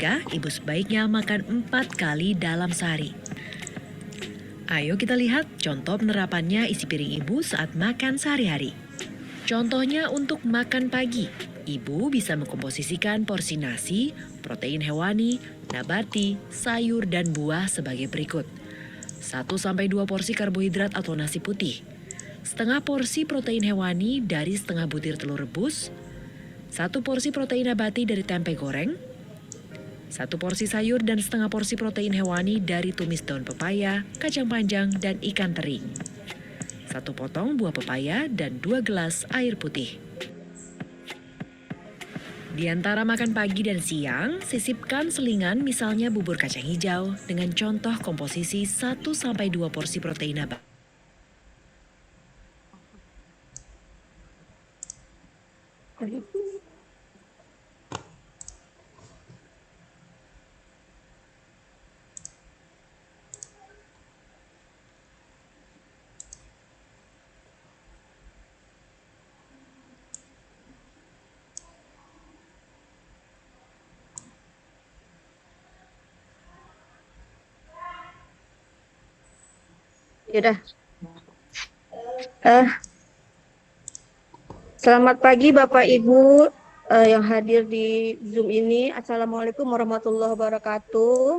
keluarga, ibu sebaiknya makan 4 kali dalam sehari. Ayo kita lihat contoh penerapannya isi piring ibu saat makan sehari-hari. Contohnya untuk makan pagi, ibu bisa mengkomposisikan porsi nasi, protein hewani, nabati, sayur, dan buah sebagai berikut. 1-2 porsi karbohidrat atau nasi putih, setengah porsi protein hewani dari setengah butir telur rebus, 1 porsi protein nabati dari tempe goreng, 1 porsi sayur dan setengah porsi protein hewani dari tumis daun pepaya, kacang panjang, dan ikan teri. 1 potong buah pepaya dan 2 gelas air putih. Di antara makan pagi dan siang, sisipkan selingan misalnya bubur kacang hijau dengan contoh komposisi 1-2 porsi protein nabati. Yaudah. Selamat pagi Bapak Ibu yang hadir di Zoom ini. Assalamualaikum warahmatullahi wabarakatuh.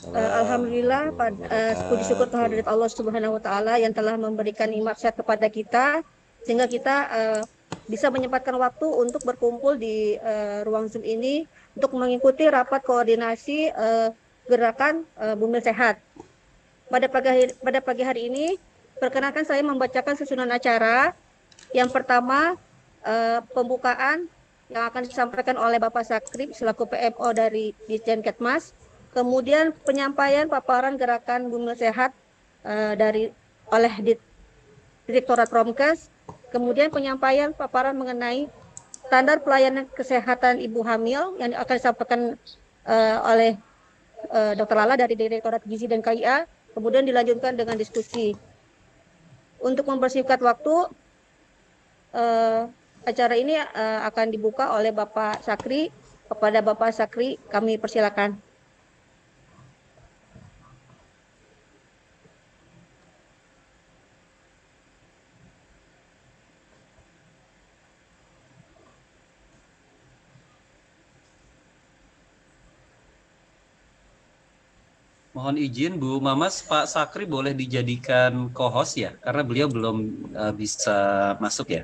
Alhamdulillah, puji syukur kehadirat Allah Subhanahu wa Ta'ala yang telah memberikan nikmat sehat kepada kita, sehingga kita bisa menyempatkan waktu untuk berkumpul di ruang Zoom ini untuk mengikuti rapat koordinasi gerakan Bumil Sehat. Pada pagi hari ini, perkenankan saya membacakan susunan acara. Yang pertama, pembukaan yang akan disampaikan oleh Bapak Sakri selaku PMO dari Ditjen Ketmas. Kemudian penyampaian paparan gerakan Bumil Sehat oleh Direktorat Promkes. Kemudian penyampaian paparan mengenai standar pelayanan kesehatan ibu hamil yang akan disampaikan oleh Dr. Lala dari Direktorat Gizi dan KIA. Kemudian dilanjutkan dengan diskusi. Untuk mempersingkat waktu, acara ini akan dibuka oleh Bapak Sakri. Kepada Bapak Sakri, kami persilakan. Mohon izin Bu Mamas, Pak Sakri boleh dijadikan co-host ya, karena beliau belum bisa masuk ya.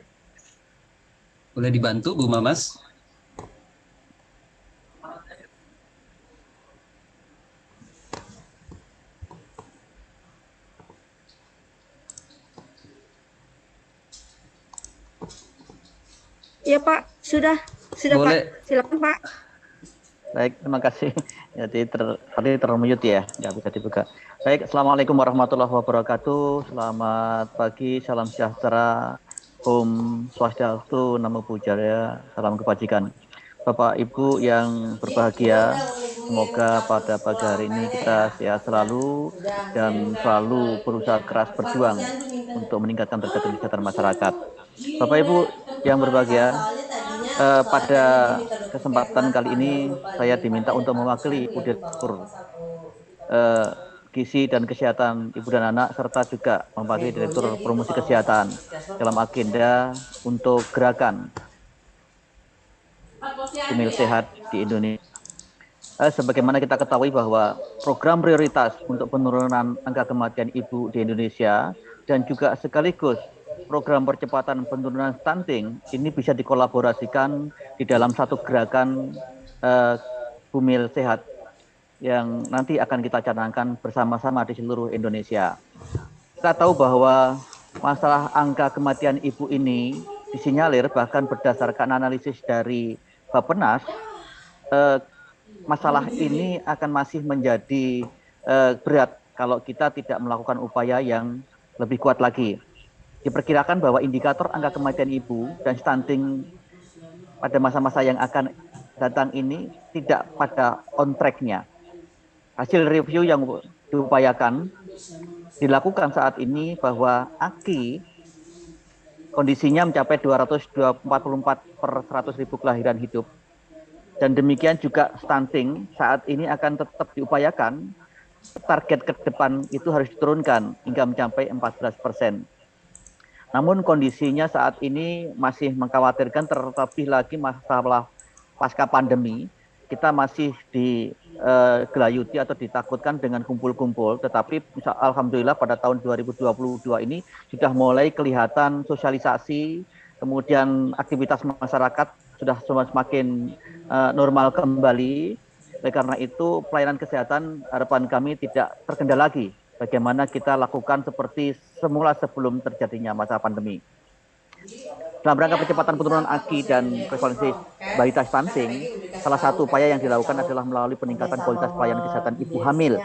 Boleh dibantu Bu Mamas? Iya Pak, sudah Boleh. Pak, silakan Pak. Baik, terima kasih. Jadi tadi termute ya, nggak bisa dibuka. Baik, Assalamualaikum warahmatullahi wabarakatuh. Selamat pagi, salam sejahtera, Om Swastiastu, Namo Buddhaya, salam kebajikan. Bapak Ibu yang berbahagia, semoga pada pagi hari ini kita sehat selalu dan selalu berusaha keras berjuang untuk meningkatkan derajat kesehatan masyarakat. Bapak Ibu yang berbahagia, pada kesempatan kali ini saya diminta untuk mewakili Ibu Direktur Gizi dan Kesehatan Ibu dan Anak serta juga mewakili Direktur Promosi Kesehatan dalam agenda untuk gerakan Bumil Sehat di Indonesia. Sebagaimana kita ketahui bahwa program prioritas untuk penurunan angka kematian ibu di Indonesia dan juga sekaligus program percepatan penurunan stunting ini bisa dikolaborasikan di dalam satu gerakan Bumil Sehat yang nanti akan kita canangkan bersama-sama di seluruh Indonesia. Kita tahu bahwa masalah angka kematian ibu ini disinyalir bahkan berdasarkan analisis dari Bappenas, masalah ini akan masih menjadi berat kalau kita tidak melakukan upaya yang lebih kuat lagi. Diperkirakan bahwa indikator angka kematian ibu dan stunting pada masa-masa yang akan datang ini tidak pada on track-nya. Hasil review yang dilakukan saat ini bahwa AKI kondisinya mencapai 244 per 100.000 kelahiran hidup. Dan demikian juga stunting saat ini akan tetap diupayakan. Target ke depan itu harus diturunkan hingga mencapai 14%. Namun kondisinya saat ini masih mengkhawatirkan, terlebih lagi masalah pasca pandemi. Kita masih digelayuti atau ditakutkan dengan kumpul-kumpul, tetapi alhamdulillah pada tahun 2022 ini sudah mulai kelihatan sosialisasi, kemudian aktivitas masyarakat sudah semakin normal kembali. Oleh karena itu pelayanan kesehatan harapan kami tidak terkendala lagi. Bagaimana kita lakukan seperti semula sebelum terjadinya masa pandemi. Dalam rangka percepatan penurunan AKI dan prevalensi balita stunting, salah satu upaya yang dilakukan adalah melalui peningkatan kualitas pelayanan kesehatan ibu hamil,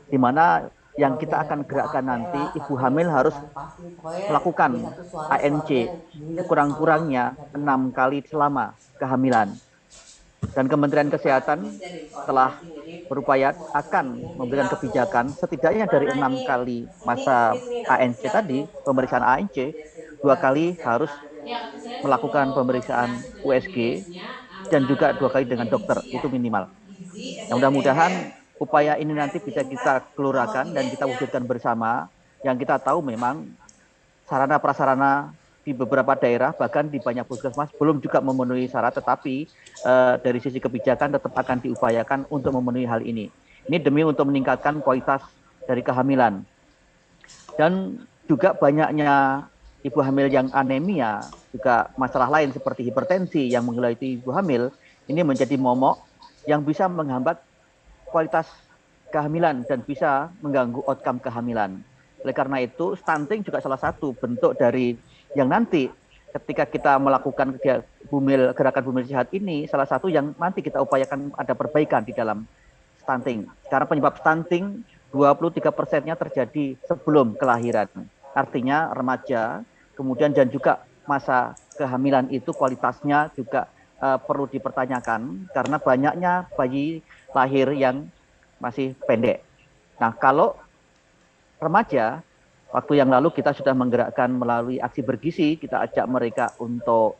di mana yang kita akan gerakkan nanti, ibu hamil harus melakukan ANC kurang-kurangnya 6 kali selama kehamilan. Dan Kementerian Kesehatan telah berupaya akan memberikan kebijakan setidaknya dari 6 kali masa ANC tadi, pemeriksaan ANC, 2 kali harus melakukan pemeriksaan USG dan juga 2 kali dengan dokter, itu minimal. Yang mudah-mudahan upaya ini nanti bisa kita kelurakan dan kita wujudkan bersama. Yang kita tahu memang sarana prasarana di beberapa daerah, bahkan di banyak puskesmas belum juga memenuhi syarat, tetapi dari sisi kebijakan tetap akan diupayakan untuk memenuhi hal ini. Ini demi untuk meningkatkan kualitas dari kehamilan. Dan juga banyaknya ibu hamil yang anemia, juga masalah lain seperti hipertensi yang menggelayuti ibu hamil, ini menjadi momok yang bisa menghambat kualitas kehamilan dan bisa mengganggu outcome kehamilan. Oleh karena itu, stunting juga salah satu bentuk dari yang nanti ketika kita melakukan gerakan bumil sehat ini, salah satu yang nanti kita upayakan ada perbaikan di dalam stunting. Karena penyebab stunting 23%-nya terjadi sebelum kelahiran. Artinya remaja, kemudian dan juga masa kehamilan itu kualitasnya juga perlu dipertanyakan karena banyaknya bayi lahir yang masih pendek. Nah, kalau remaja, waktu yang lalu kita sudah menggerakkan melalui aksi bergizi, kita ajak mereka untuk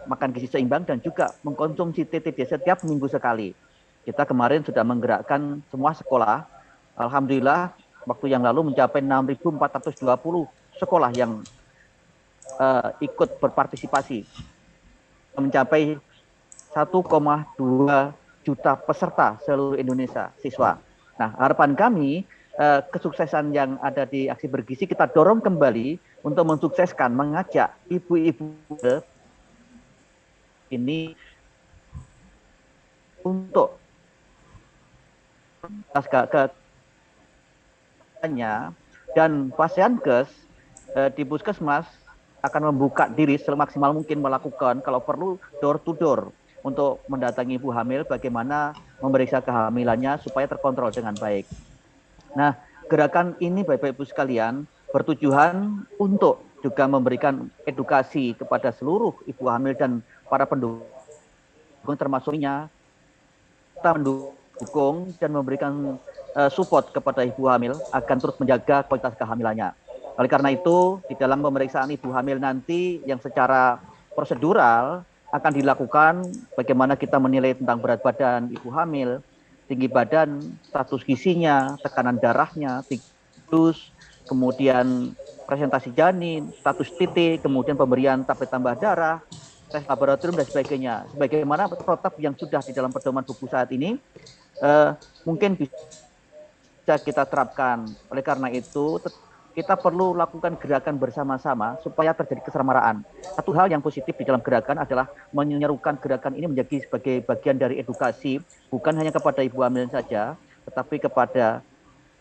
makan gizi seimbang dan juga mengkonsumsi TTD setiap minggu sekali. Kita kemarin sudah menggerakkan semua sekolah. Alhamdulillah, waktu yang lalu mencapai 6.420 sekolah yang ikut berpartisipasi. Mencapai 1,2 juta peserta seluruh Indonesia, siswa. Nah, harapan kami kesuksesan yang ada di aksi bergizi kita dorong kembali untuk mensukseskan, mengajak ibu-ibu ini untuk dan Pasienkes di puskesmas akan membuka diri semaksimal mungkin melakukan kalau perlu door to door untuk mendatangi ibu hamil bagaimana memeriksa kehamilannya supaya terkontrol dengan baik. Nah, gerakan ini Bapak Ibu sekalian bertujuan untuk juga memberikan edukasi kepada seluruh ibu hamil dan para pendukung termasuknya kita mendukung dan memberikan support kepada ibu hamil akan terus menjaga kualitas kehamilannya. Oleh karena itu, di dalam pemeriksaan ibu hamil nanti yang secara prosedural akan dilakukan bagaimana kita menilai tentang berat badan ibu hamil, tinggi badan, status gizinya, tekanan darahnya, tikus, kemudian presentasi janin, status titik, kemudian pemberian tablet tambah darah, tes laboratorium dan sebagainya. Sebagaimana protap yang sudah di dalam pedoman buku saat ini, mungkin bisa kita terapkan. Oleh karena itu, kita perlu lakukan gerakan bersama-sama supaya terjadi keseramaran. Satu hal yang positif di dalam gerakan adalah menyerukan gerakan ini menjadi sebagai bagian dari edukasi, bukan hanya kepada ibu hamil saja, tetapi kepada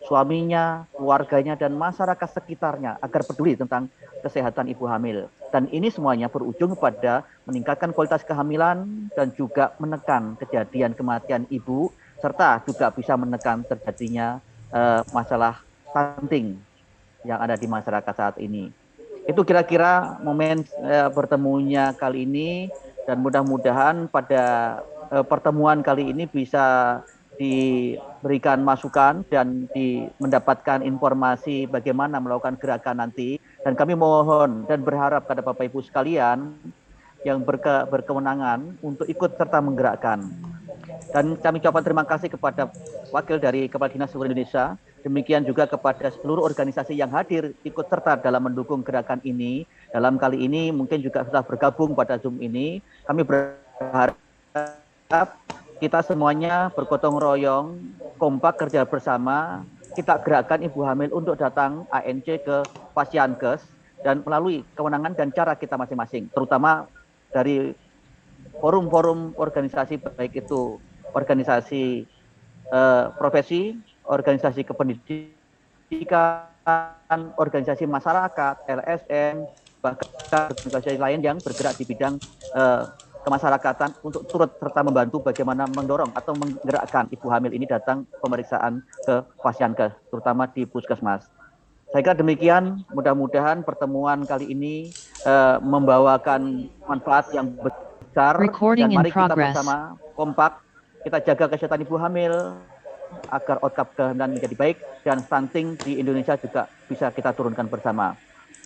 suaminya, keluarganya, dan masyarakat sekitarnya agar peduli tentang kesehatan ibu hamil. Dan ini semuanya berujung pada meningkatkan kualitas kehamilan dan juga menekan kejadian kematian ibu, serta juga bisa menekan terjadinya masalah stunting yang ada di masyarakat saat ini. Itu kira-kira momen bertemunya kali ini dan mudah-mudahan pada pertemuan kali ini bisa diberikan masukan dan mendapatkan informasi bagaimana melakukan gerakan nanti. Dan kami mohon dan berharap kepada Bapak Ibu sekalian yang berkewenangan untuk ikut serta menggerakkan. Dan kami ucapkan terima kasih kepada wakil dari Kepala Dinas Seluruh Indonesia, demikian juga kepada seluruh organisasi yang hadir ikut serta dalam mendukung gerakan ini. Dalam kali ini mungkin juga sudah bergabung pada Zoom ini. Kami berharap kita semuanya bergotong royong, kompak kerja bersama, kita gerakkan ibu hamil untuk datang ANC ke Pasienkes dan melalui kewenangan dan cara kita masing-masing, terutama dari forum-forum organisasi, baik itu organisasi profesi, organisasi kependidikan, organisasi masyarakat, LSM, bahkan organisasi lain yang bergerak di bidang kemasyarakatan untuk turut serta membantu bagaimana mendorong atau menggerakkan ibu hamil ini datang pemeriksaan ke Pasienkes, terutama di puskesmas. Saya kira demikian, mudah-mudahan pertemuan kali ini membawakan manfaat yang besar. Dan mari kita bersama kompak, kita jaga kesehatan ibu hamil agar outcome kehamilan menjadi baik dan stunting di Indonesia juga bisa kita turunkan bersama.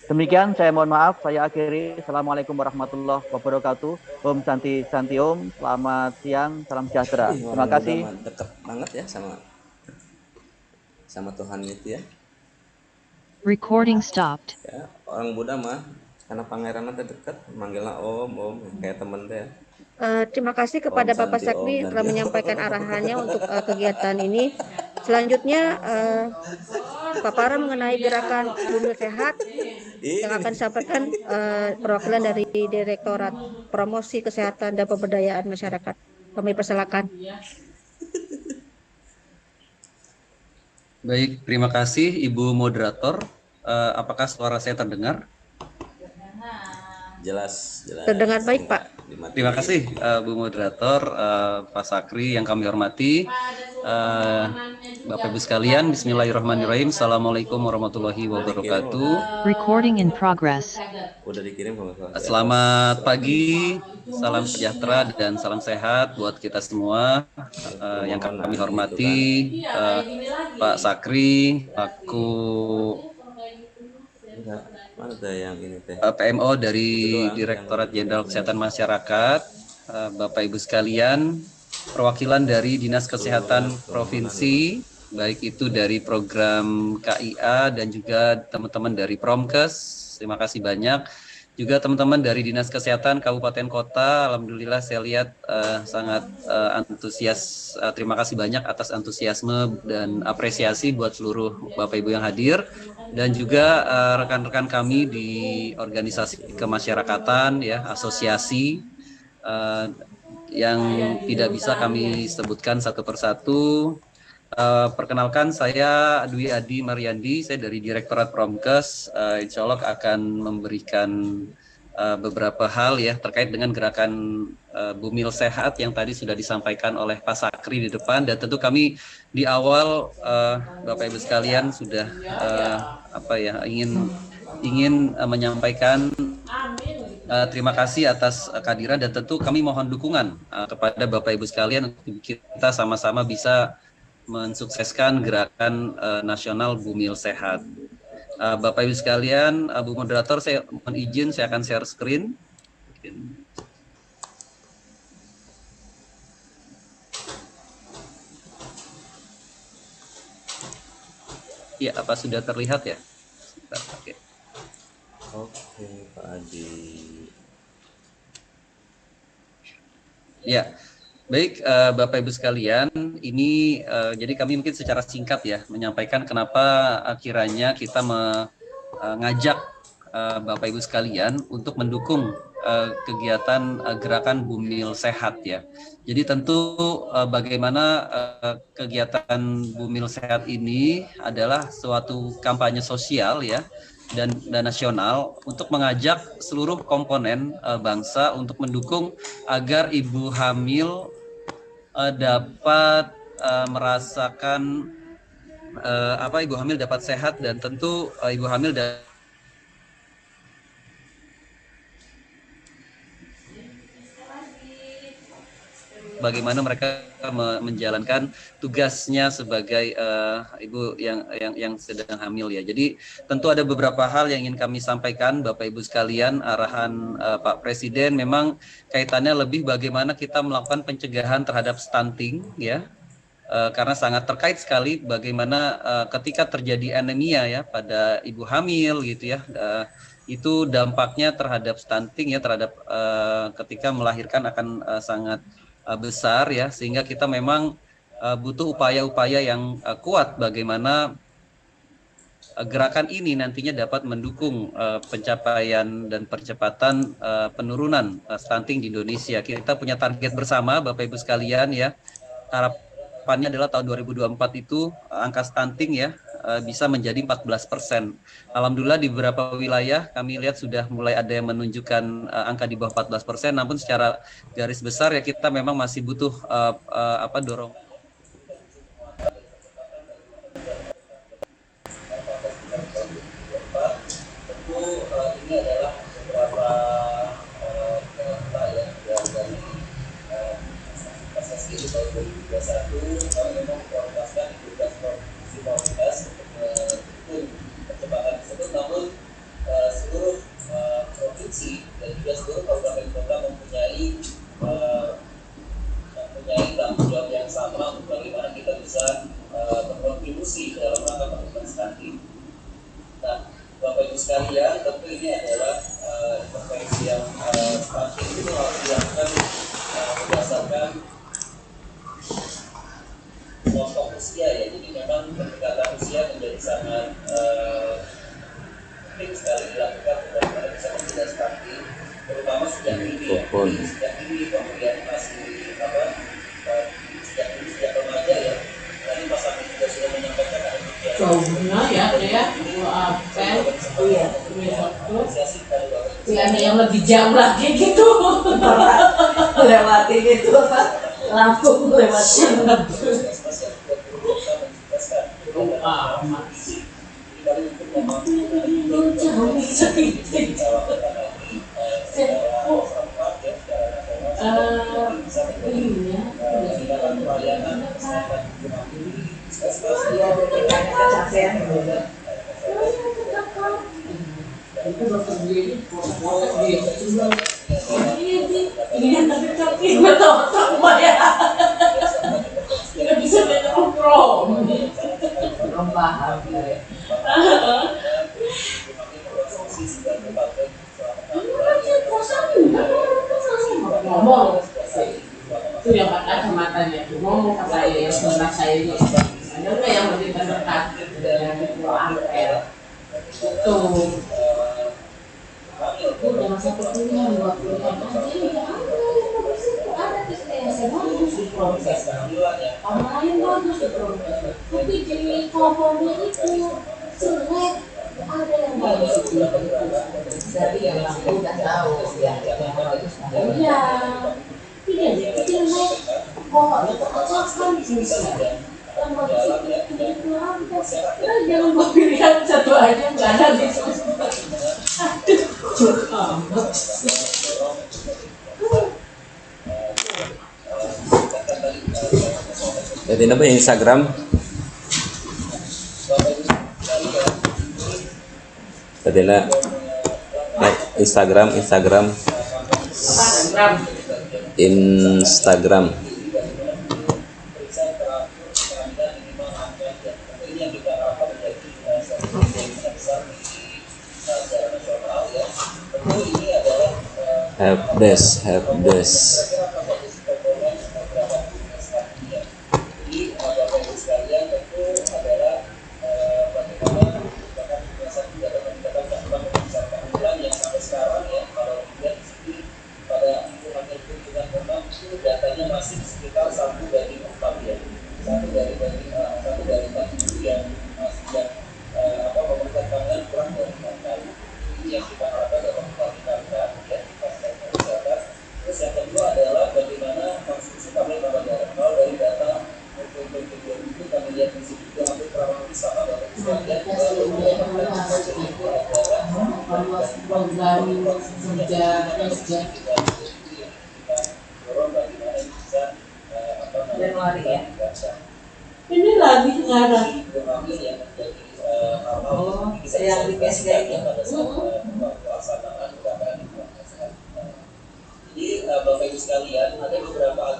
Demikian, saya mohon maaf, saya akhiri. Assalamualaikum warahmatullahi wabarakatuh. Om Santi Santi Om, selamat siang, salam sejahtera. Terima kasih. Dekat banget ya sama Tuhan itu ya. Recording stopped. Ya, orang Buddha mah karena pangeran teh dekat, manggilnya Om, kayak temen teh. Terima kasih kepada Bapak Sakri telah menyampaikan arahannya untuk kegiatan ini. Selanjutnya paparan mengenai gerakan bumil sehat yang akan disampaikan perwakilan dari Direktorat Promosi Kesehatan dan Pemberdayaan Masyarakat. Kami persilakan. Baik, terima kasih Ibu Moderator. Apakah suara saya terdengar? Jelas. Terdengar baik, Pak. Terima kasih Bu Moderator, Pak Sakri yang kami hormati, Bapak Ibu sekalian. Bismillahirrahmanirrahim. Assalamualaikum warahmatullahi wabarakatuh. Recording in progress. Udah dikirim kalau Selamat pagi, salam sejahtera dan salam sehat buat kita semua. Yang kami hormati Pak Sakri, aku mana tuh yang ini teh? PMO dari Direktorat Jenderal Kesehatan Masyarakat, Bapak Ibu sekalian, perwakilan dari Dinas Kesehatan Provinsi, baik itu dari program KIA dan juga teman-teman dari Promkes, terima kasih banyak. Juga teman-teman dari Dinas Kesehatan Kabupaten Kota, alhamdulillah saya lihat sangat antusias. Terima kasih banyak atas antusiasme dan apresiasi buat seluruh Bapak Ibu yang hadir. Dan juga rekan-rekan kami di organisasi kemasyarakatan, ya, asosiasi yang tidak bisa kami sebutkan satu persatu. Perkenalkan, saya Dwi Adi Mariandi, saya dari Direktorat Promkes. Insya Allah akan memberikan beberapa hal ya terkait dengan gerakan Bumil Sehat yang tadi sudah disampaikan oleh Pak Sakri di depan, dan tentu kami di awal Bapak Ibu sekalian sudah ingin menyampaikan terima kasih atas kehadiran, dan tentu kami mohon dukungan kepada Bapak Ibu sekalian untuk kita sama-sama bisa mensukseskan gerakan nasional Bumil Sehat. Bapak Ibu sekalian, Bu Moderator, saya mohon izin, saya akan share screen. Ya, apa sudah terlihat ya? Oke. Oke, Pak Adi. Ya, baik Bapak Ibu sekalian, ini jadi kami mungkin secara singkat ya menyampaikan kenapa kiranya kita mengajak Bapak Ibu sekalian untuk mendukung kegiatan gerakan Bumil Sehat ya. Jadi tentu bagaimana kegiatan Bumil Sehat ini adalah suatu kampanye sosial ya dan nasional untuk mengajak seluruh komponen bangsa untuk mendukung agar ibu hamil dapat merasakan ibu hamil dapat sehat, dan tentu ibu hamil bagaimana mereka menjalankan tugasnya sebagai ibu yang sedang hamil ya. Jadi tentu ada beberapa hal yang ingin kami sampaikan Bapak Ibu sekalian. Arahan Pak Presiden memang kaitannya lebih bagaimana kita melakukan pencegahan terhadap stunting ya. Karena sangat terkait sekali bagaimana ketika terjadi anemia ya pada ibu hamil gitu ya, itu dampaknya terhadap stunting ya, terhadap ketika melahirkan akan sangat besar ya, sehingga kita memang butuh upaya-upaya yang kuat bagaimana gerakan ini nantinya dapat mendukung pencapaian dan percepatan penurunan stunting di Indonesia. Kita punya target bersama Bapak Ibu sekalian ya. Harapannya adalah tahun 2024 itu angka stunting ya bisa menjadi 14%. Alhamdulillah di beberapa wilayah kami lihat sudah mulai ada yang menunjukkan angka di bawah 14%, namun secara garis besar ya kita memang masih butuh dorong. Ini adalah beberapa data ya dari PSSI di tahun 2021 kami memang memprioritaskan tugas provinsi prioritas untuk mendukung percepatan tersebut, namun seluruh provinsi dan juga seluruh kabupaten kota mempunyai tanggung jawab yang sama untuk bagaimana kita bisa berkontribusi dalam rangka penurunan stunting. Nah, Bapak Ibu sekalian, tentu ini adalah intervensi yang stunting itu harus dilakukan berdasarkan kelompok usia ya. Jadi memang pendekatan usia menjadi sangat penting sekali dilakukan untuk bagaimana bisa mencegah stunting, terutama sejak dini ya. Sejak dini kemudian masih sejak remaja ya. Tadi Mas Amin juga sudah menyampaikan ada jauhnya ya iya pilihan yang lebih jauh lagi gitu lewati gitu Lampung lewati jauh sedikit itu dokter dia ini proses dia ini tapi gue tahu ya nggak bisa lihat belum paham ngomong itu yang pakai kacamatanya ngomong ke saya yang sebelah saya ini ada yang lebih terdekat dari pulau Ampel itu udah masa perkuliahan buat kuliah aja udah ada tes saya bagus di proses orang lain bagus di proses tapi jadi komponnya itu jelek ada yang bagus itu dari yang aku udah tahu yang bagus iya tidak jelek pokoknya terpecahkan bisa yang bagus itu jadi kurang jangan buat pilihan satu aja nggak ada gitu aduh jadi apa Instagram tadilah Instagram helpdesk datanya masih sekitar 1/4 ya, 1/4 itu yang masih pemerintah pangan kurang dari 4 kali. Ini yang kita harapkan dalam kualifikasi ya fasilitas kesehatan. Terus yang kedua adalah bagaimana konsumsi kami tambah garam. Kalau dari data untuk itu kami lihat di sini juga hampir kurang lebih sama Bapak Ibu sekalian. Januari ya. Ini lagi sekarang. Oh, yang di PSD ini. Jadi Bapak Ibu sekalian, ada beberapa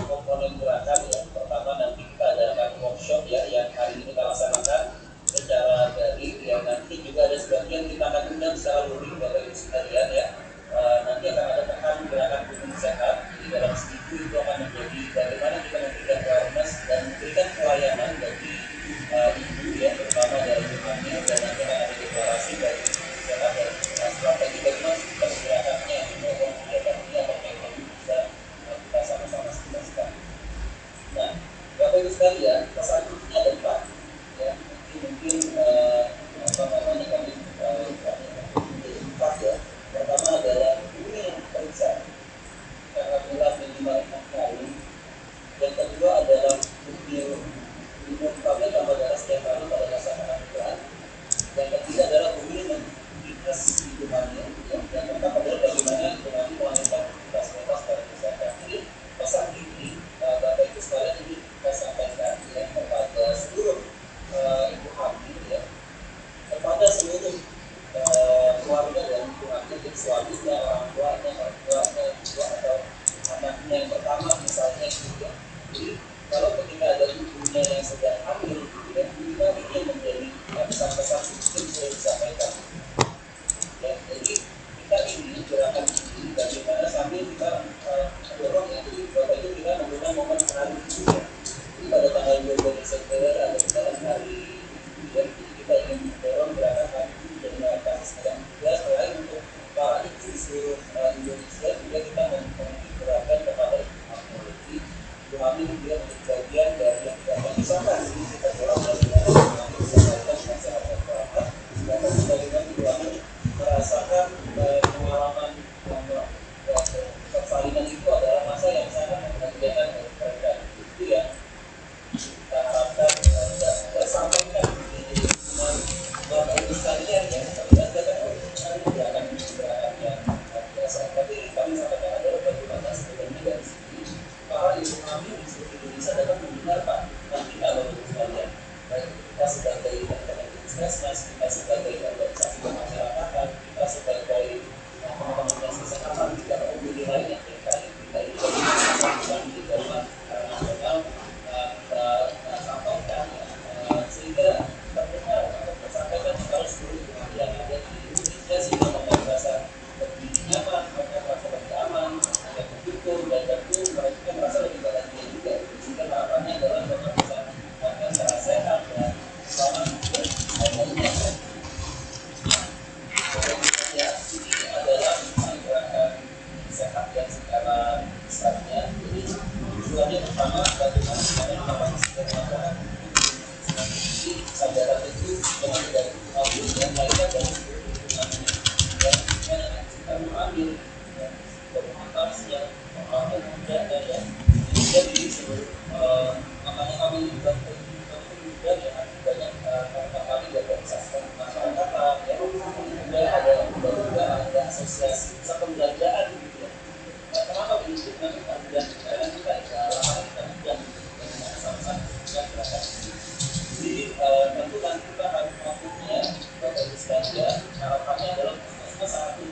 komponen gerakan ya. Pertama nanti kita adakan workshop ya yang hari ini kita laksanakan secara daring ya. Nanti juga ada sebagian kita akan undang secara luring Bapak Ibu sekalian ya. Nanti akan ada pekan gerakan tubuh sehat. Jadi dalam seminggu itu akan menjadi bagaimana kita memberikan awareness dan memberikan pelayanan bagi ibu ya, terutama dari ibu-hamil, dan nanti akan ada deklarasi dari sehat dan strategi bagaimana kita gerakannya maupun kegiatan ini apa yang bisa kita sama-sama selesaikan. Nah, Bapak Ibu sekalian, pesan kuncinya ada 4 ya. Mungkin apa namanya kami 4 ya. Pertama adalah ini yang periksa karena bulan minimal 6 kali. Yang kedua adalah minum tablet tambah darah setiap kali pada masa kehamilan. Yang ketiga adalah minum aktivitas hidupannya. Yang keempat adalah bagaimana dengan wanita aktivitas bebas pada kesehatan. Jadi pesan ini Bapak Ibu sekalian ini kita sampaikan ya kepada seluruh ibu hamil ya, kepada seluruh keluarga dan ibu hamil, jadi suaminya, orang tuanya, juga atau anaknya yang pertama misalnya gitu ya. Jadi kalau ketika ada ibunya yang sedang hamil gitu ya, kita ini yang menjadi pesan-pesan yang bisa disampaikan ya. Jadi kita ini gerakan ini bagaimana sambil kita dorong ya. Jadi Bapak Ibu kita menggunakan momen hari itu ya. Jadi pada tanggal 22 Desember ada dalam hari ya, kita ingin mendorong gerakan hari itu menjadi kasus yang juga selain untuk para ibu di seluruh Indonesia, juga kita menggerakkan kepada ibu hamil. Jadi ibu hamil juga menjadi bagian dari yang kita mengusahakan. Jadi kita dorong bagaimana ibu hamil bisa melakukan kesehatan terapat, dan bagaimana ibu hamil merasakan pengalaman persalinan itu adalah masa yang sangat membahagiakan bagi mereka. Itu yang kita harapkan tidak sampaikan di semua Bapak Ibu sekalian ya. Kita akan gerakan yang biasa. Tapi kami sampaikan adalah bagaimana sebenarnya dari sini para ibu hamil di seluruh Indonesia dapat mendengar Pak. Nanti kalau Ibu sekalian, baik kita sebagai puskesmas, kita sebagai organisasi kemasyarakatan, kita sebagai komunitas kesehatan, juga komunitas lain yang terkait kita ini bagaimana di dalam nasional kita sampaikan sehingga terdengar atau tersampaikan kepada seluruh ibu hamil yang ada di Indonesia, sehingga mereka merasa lebih nyaman, mereka merasa lebih aman, mereka bersyukur, dan tentu mereka merasa lebih bahagia juga. Sehingga harapannya adalah mereka bisa makan secara sehat dan selamat dan lainnya. Ya, ini adalah gerakan sehat yang secara besarnya. Jadi tujuannya pertama bagaimana kita mengkapasitas masyarakat. Jadi kesadaran itu dengan dari hamil dan lainnya dari dan kita mengambil komunitas yang muda dan jadi seluruh makanya kami juga dan yang banyak karena kami di organisasi masyarakat ya, kemudian ada asosiasi pusat pembelajaran gitu ya. Kenapa begitu? Nanti kita kita sama-sama gerakan ini. Jadi tentu nanti kita harus melakukannya Bapak Ibu sekalian. Harapannya adalah puskesmas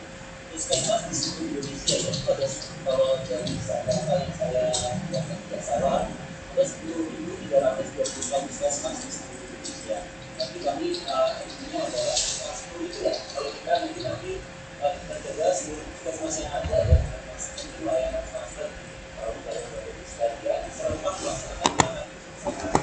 puskesmas di seluruh Indonesia ya. Itu ada kalau dari data yang saya tidak salah ada 10.329 puskesmas di seluruh Indonesia. Tapi kami intinya adalah 10 itu ya. Kalau kita nanti kita coba seluruh puskesmas yang ada ya, seperti layanan transfer kalau dari Bapak Ibu sekalian serempak melaksanakan gerakan kesehatan.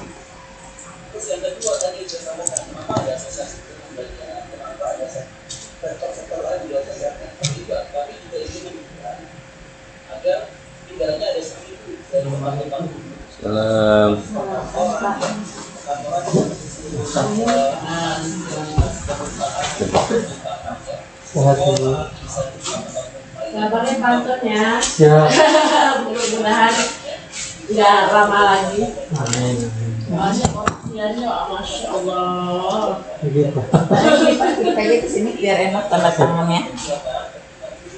Terus yang kedua tadi saya sampaikan, kenapa ada asosiasi pembelajaran, kenapa ada sektor lain juga kesehatan juga, kami juga ingin menunjukkan agar tidak hanya ada seribu dari tempat-tempat Salam. Kabarnya pantun ya. Mudah-mudahan nggak lama lagi. Amin. Masya Allah. Begitu. Kita aja kesini biar enak tanda tangannya.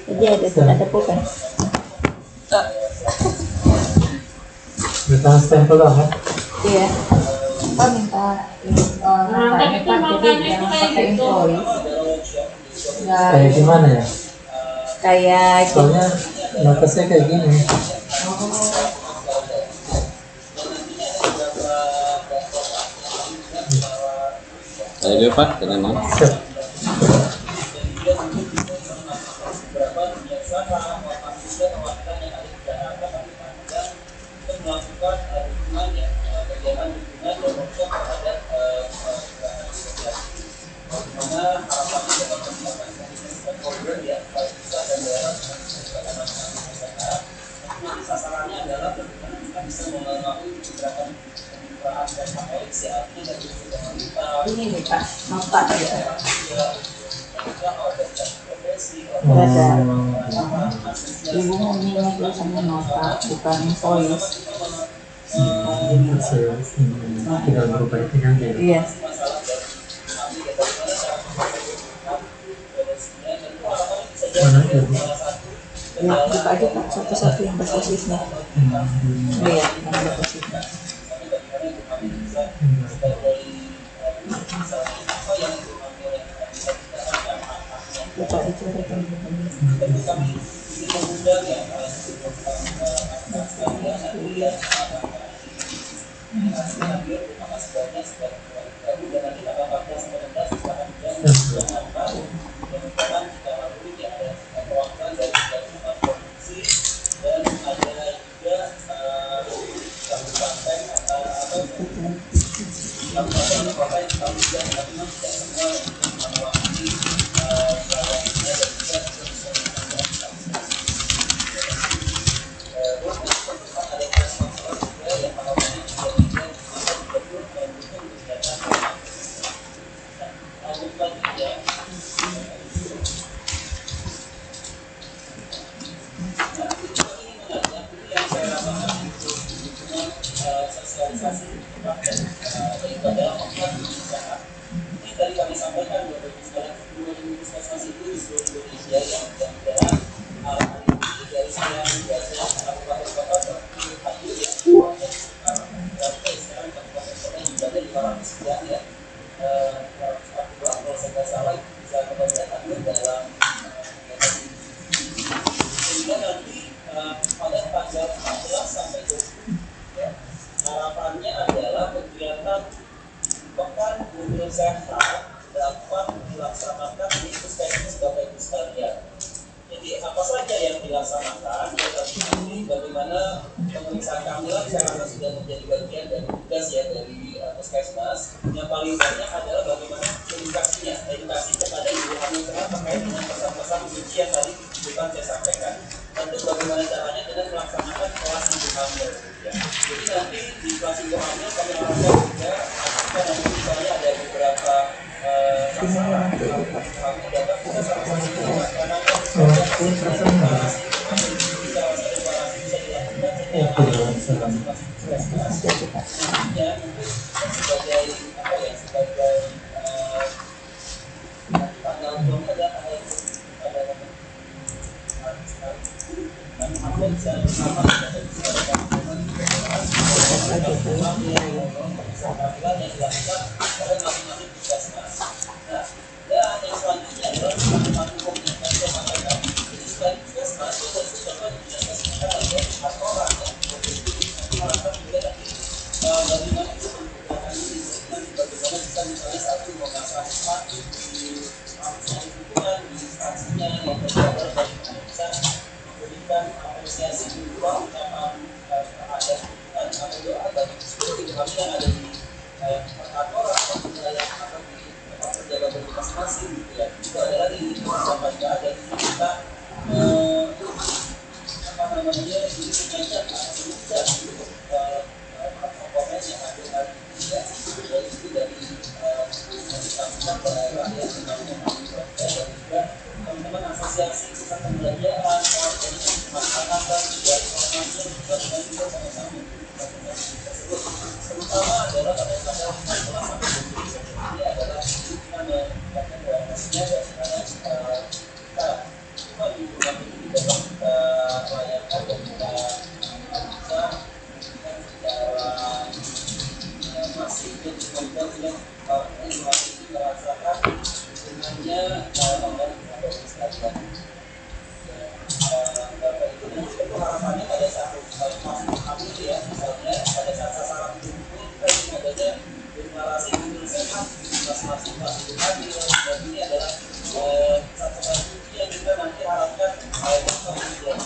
Jadi ada pulpen. Minta stempel doang kan? Iya. Pak minta makanya Pak jadi jangan pakai invoice. Kayak gimana ya? Kayak Soalnya notasnya kayak gini. Ayo Pak, tenang. Siap. ini nih Pak, nota gitu. Oh. Ada. Ibu mau minta tulisannya nota, bukan invoice. Tinggal berubah itu aja. Iya. Mana ya Bu? Ya, buka aja Pak, satu-satu yang depositnya. Iya, yang depositnya. Buka itu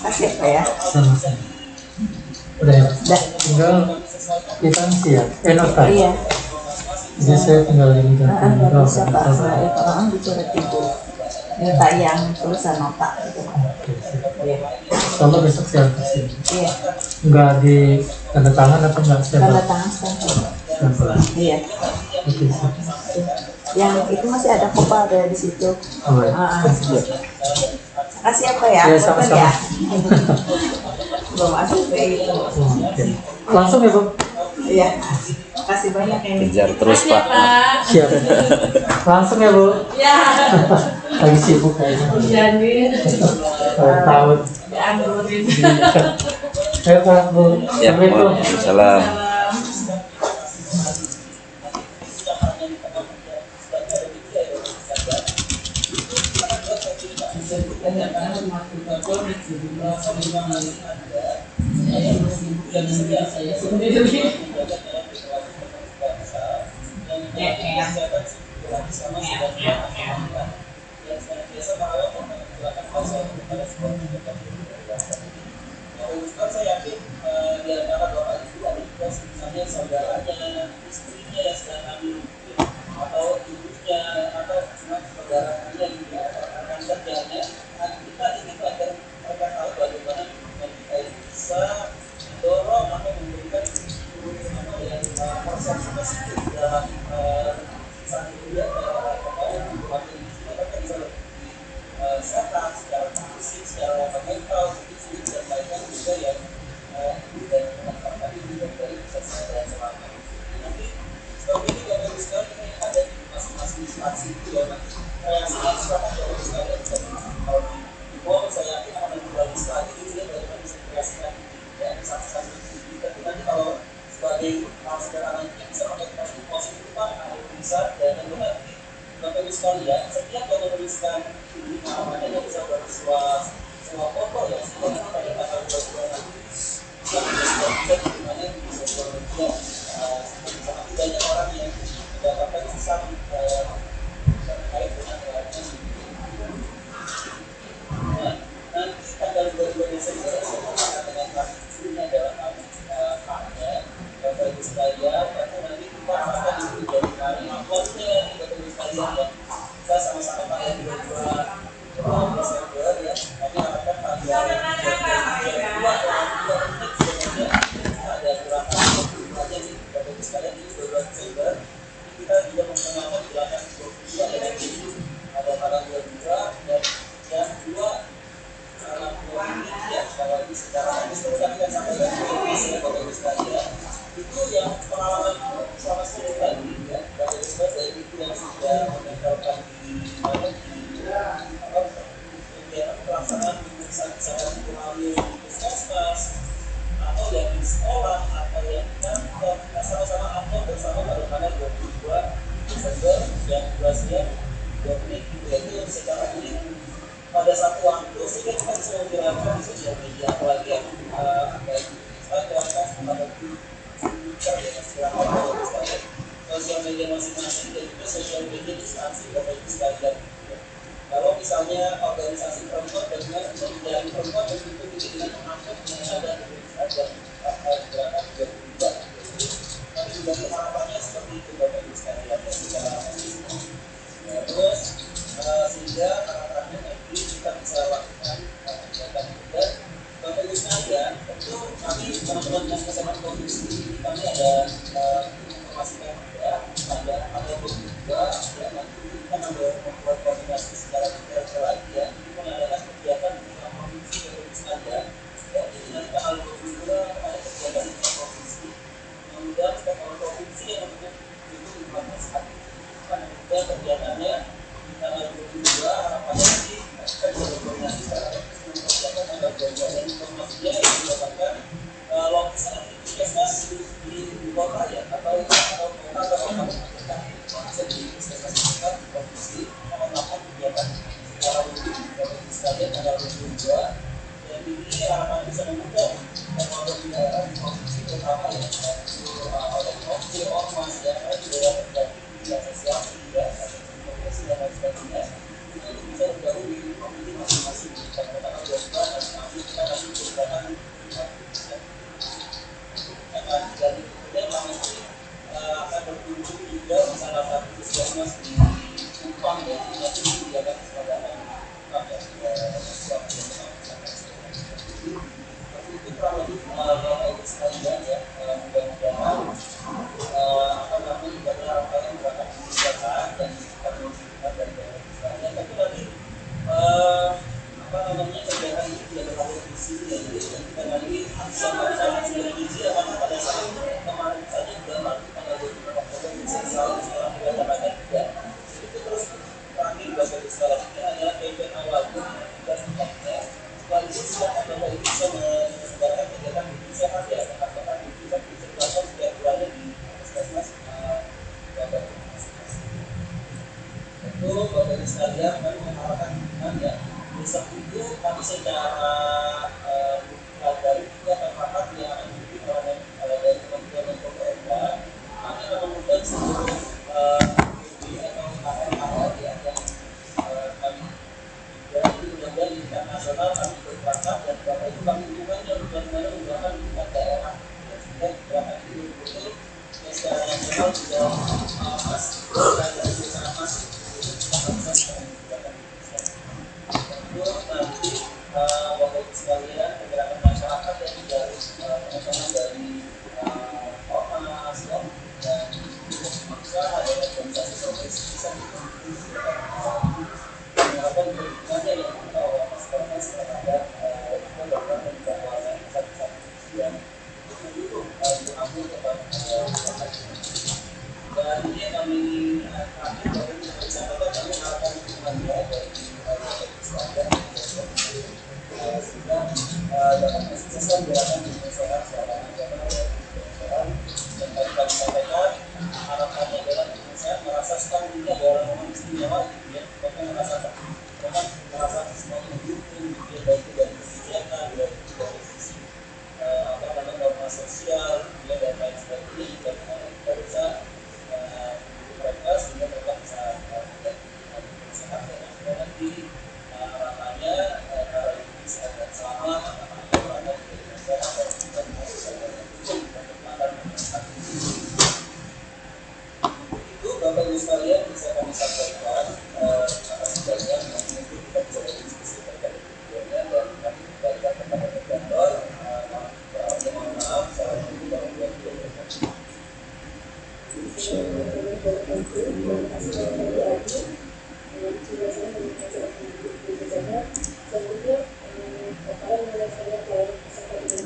Kasih Pak ya. Sama-sama. Udah ya? Dah. Tinggal kita ngisi ya? Nota? Iya. Jadi saya tinggal ini kan. Nggak bisa Pak, orang dicoret itu. Minta yang tulisan nota gitu. Oke, siap. Iya. Kalau besok saya kasih. Iya. Nggak di tanda tangan atau nggak Tanda stempel? tangan stempel. Stempel. Iya. Oke, siap. Yang itu masih ada kok Pak, ada di situ. Oh, ya. Kasih apa ya? Iya, Betul sama-sama. ya? Belum masuk kayak gitu. Oke. Langsung ya, Bu? Iya. Kasih banyak yang Kejar terus Pak. Siap. Langsung ya, Bu? Ya. Lagi sibuk kayaknya. Jadi Tahun. dianggurin. Ayo, Pak, Bu. Ya, Assalamualaikum. Waalaikumsalam.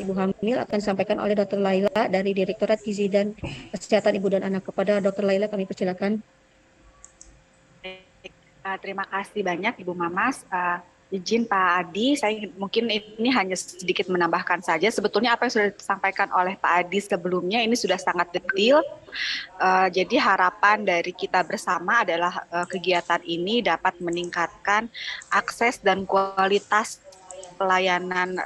Ibu hamil akan disampaikan oleh Dr. Laila dari Direktorat Gizi dan Kesehatan Ibu dan Anak. Kepada Dr. Laila kami persilakan. Terima kasih banyak Ibu Mamas. Izin Pak Adi, saya mungkin ini hanya sedikit menambahkan saja. Sebetulnya apa yang sudah disampaikan oleh Pak Adi sebelumnya ini sudah sangat detail. Jadi harapan dari kita bersama adalah kegiatan ini dapat meningkatkan akses dan kualitas pelayanan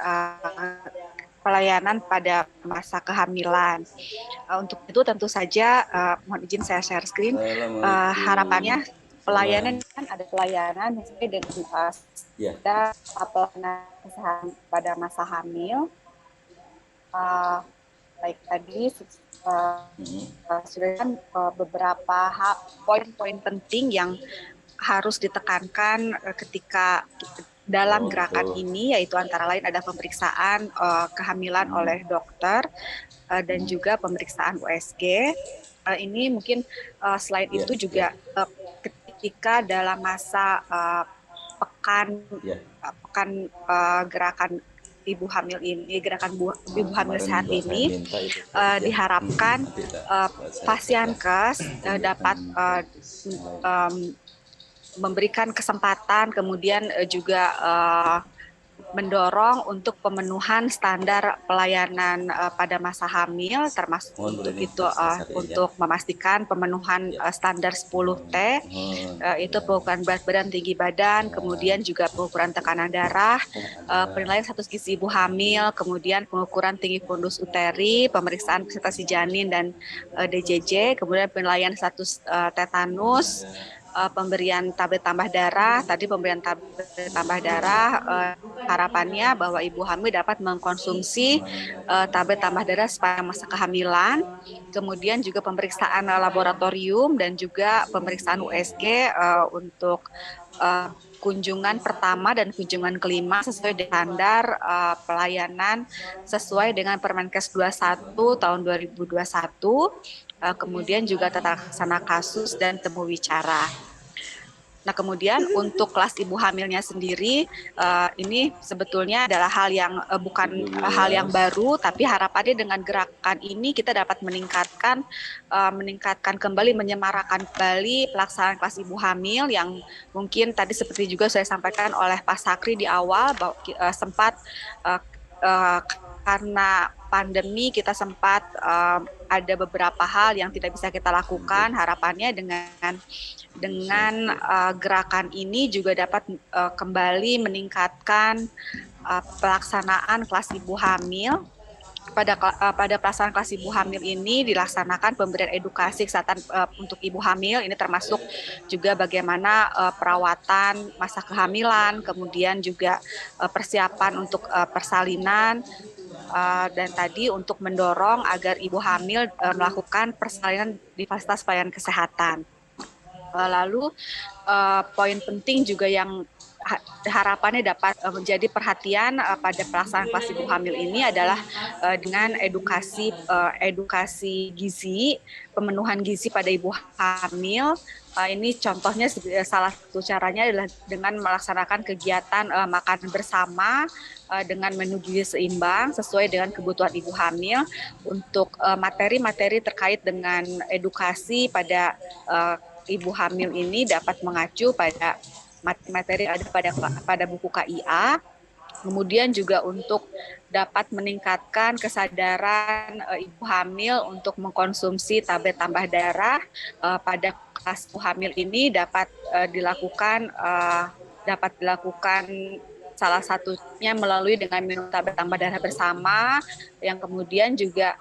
pada masa kehamilan. Untuk itu tentu saja mohon izin saya share screen. Harapannya pelayanan kan ada pelayanan sesuai dengan ada pelayanan kesehatan pada masa hamil. Baik tadi sudah kan beberapa poin-poin penting yang harus ditekankan ketika dalam gerakan ini, yaitu antara lain ada pemeriksaan kehamilan oleh dokter dan juga pemeriksaan USG. Ini mungkin selain itu juga ketika dalam masa pekan gerakan ibu hamil ini, gerakan ibu hamil sehat ini diharapkan Pasienkes dapat memberikan kesempatan, kemudian juga mendorong untuk pemenuhan standar pelayanan pada masa hamil, termasuk untuk itu untuk memastikan pemenuhan standar 10T, itu pengukuran berat badan, tinggi badan, kemudian juga pengukuran tekanan darah, penilaian status gizi ibu hamil, kemudian pengukuran tinggi fundus uteri, pemeriksaan presentasi janin dan DJJ, kemudian penilaian status tetanus, pemberian tablet tambah darah. Tadi pemberian tablet tambah darah, harapannya bahwa ibu hamil dapat mengkonsumsi tablet tambah darah sepanjang masa kehamilan. Kemudian juga pemeriksaan laboratorium dan juga pemeriksaan USG untuk kunjungan pertama dan kunjungan kelima sesuai dengan standar pelayanan sesuai dengan Permenkes 21 tahun 2021. Kemudian juga tata laksana kasus dan temu wicara. Nah, kemudian untuk kelas ibu hamilnya sendiri, ini sebetulnya adalah hal yang bukan hal yang baru, tapi harapannya dengan gerakan ini kita dapat meningkatkan kembali, menyemarakan kembali pelaksanaan kelas ibu hamil yang mungkin tadi seperti juga saya sampaikan oleh Pak Sakri di awal, bahwa sempat karena pandemi kita sempat ada beberapa hal yang tidak bisa kita lakukan. Harapannya dengan gerakan ini juga dapat kembali meningkatkan pelaksanaan kelas ibu hamil. Pada pelaksanaan kelas ibu hamil ini dilaksanakan pemberian edukasi kesehatan untuk ibu hamil. Ini termasuk juga bagaimana perawatan masa kehamilan, kemudian juga persiapan untuk persalinan, dan tadi untuk mendorong agar ibu hamil melakukan persalinan di fasilitas pelayanan kesehatan. Lalu poin penting juga yang harapannya dapat menjadi perhatian pada pelaksanaan kelas ibu hamil ini adalah dengan edukasi gizi, pemenuhan gizi pada ibu hamil. Ini contohnya salah satu caranya adalah dengan melaksanakan kegiatan makan bersama dengan menu gizi seimbang sesuai dengan kebutuhan ibu hamil. Untuk materi-materi terkait dengan edukasi pada ibu hamil ini dapat mengacu pada materi ada pada buku KIA. Kemudian juga untuk dapat meningkatkan kesadaran ibu hamil untuk mengkonsumsi tablet tambah darah pada kelas ibu hamil ini dapat dilakukan salah satunya melalui dengan minum tablet tambah darah bersama, yang kemudian juga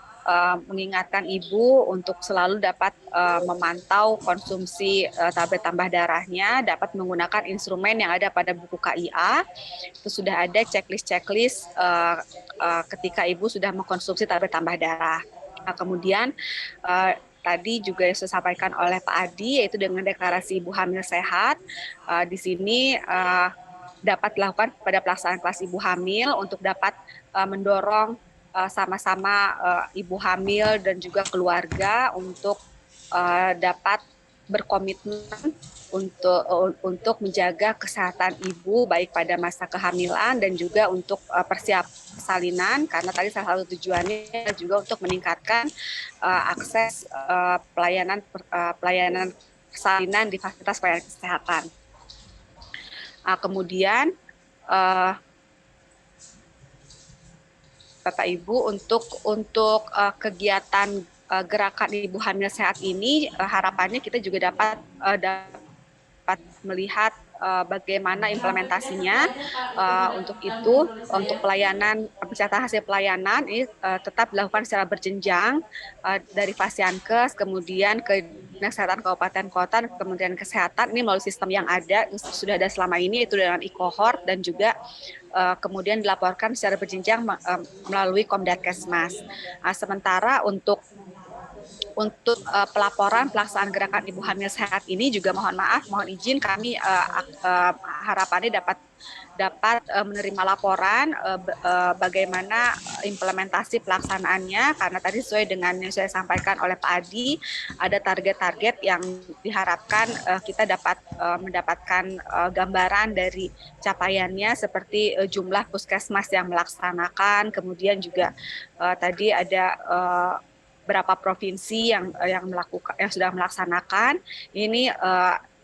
mengingatkan ibu untuk selalu dapat memantau konsumsi tablet tambah darahnya, dapat menggunakan instrumen yang ada pada buku KIA. Itu sudah ada checklist ketika ibu sudah mengkonsumsi tablet tambah darah. Nah, kemudian tadi juga yang saya sampaikan oleh Pak Adi, yaitu dengan deklarasi ibu hamil sehat. Di sini dapat dilakukan pada pelaksanaan kelas ibu hamil untuk dapat mendorong sama-sama ibu hamil dan juga keluarga untuk dapat berkomitmen untuk menjaga kesehatan ibu baik pada masa kehamilan dan juga untuk persiapan persalinan, karena tadi salah satu tujuannya juga untuk meningkatkan akses pelayanan persalinan di fasilitas pelayanan kesehatan. Kemudian Bapak Ibu, untuk kegiatan gerakan ibu hamil sehat ini, harapannya kita juga dapat melihat bagaimana implementasinya. Untuk itu, untuk pelayanan pencatatan hasil pelayanan ini tetap dilakukan secara berjenjang dari Fasiankes, kemudian ke Dinas Kesehatan Kabupaten Kota, Kementerian Kesehatan. Ini melalui sistem yang ada sudah ada selama ini, itu dengan e-cohort, dan juga kemudian dilaporkan secara berjenjang melalui Komdatkesmas. Sementara untuk pelaporan pelaksanaan gerakan ibu hamil sehat ini juga mohon izin kami harapannya dapat menerima laporan bagaimana implementasi pelaksanaannya, karena tadi sesuai dengan yang saya sampaikan oleh Pak Adi, ada target-target yang diharapkan kita dapat mendapatkan gambaran dari capaiannya, seperti jumlah puskesmas yang melaksanakan, kemudian juga tadi ada berapa provinsi yang sudah melaksanakan. Ini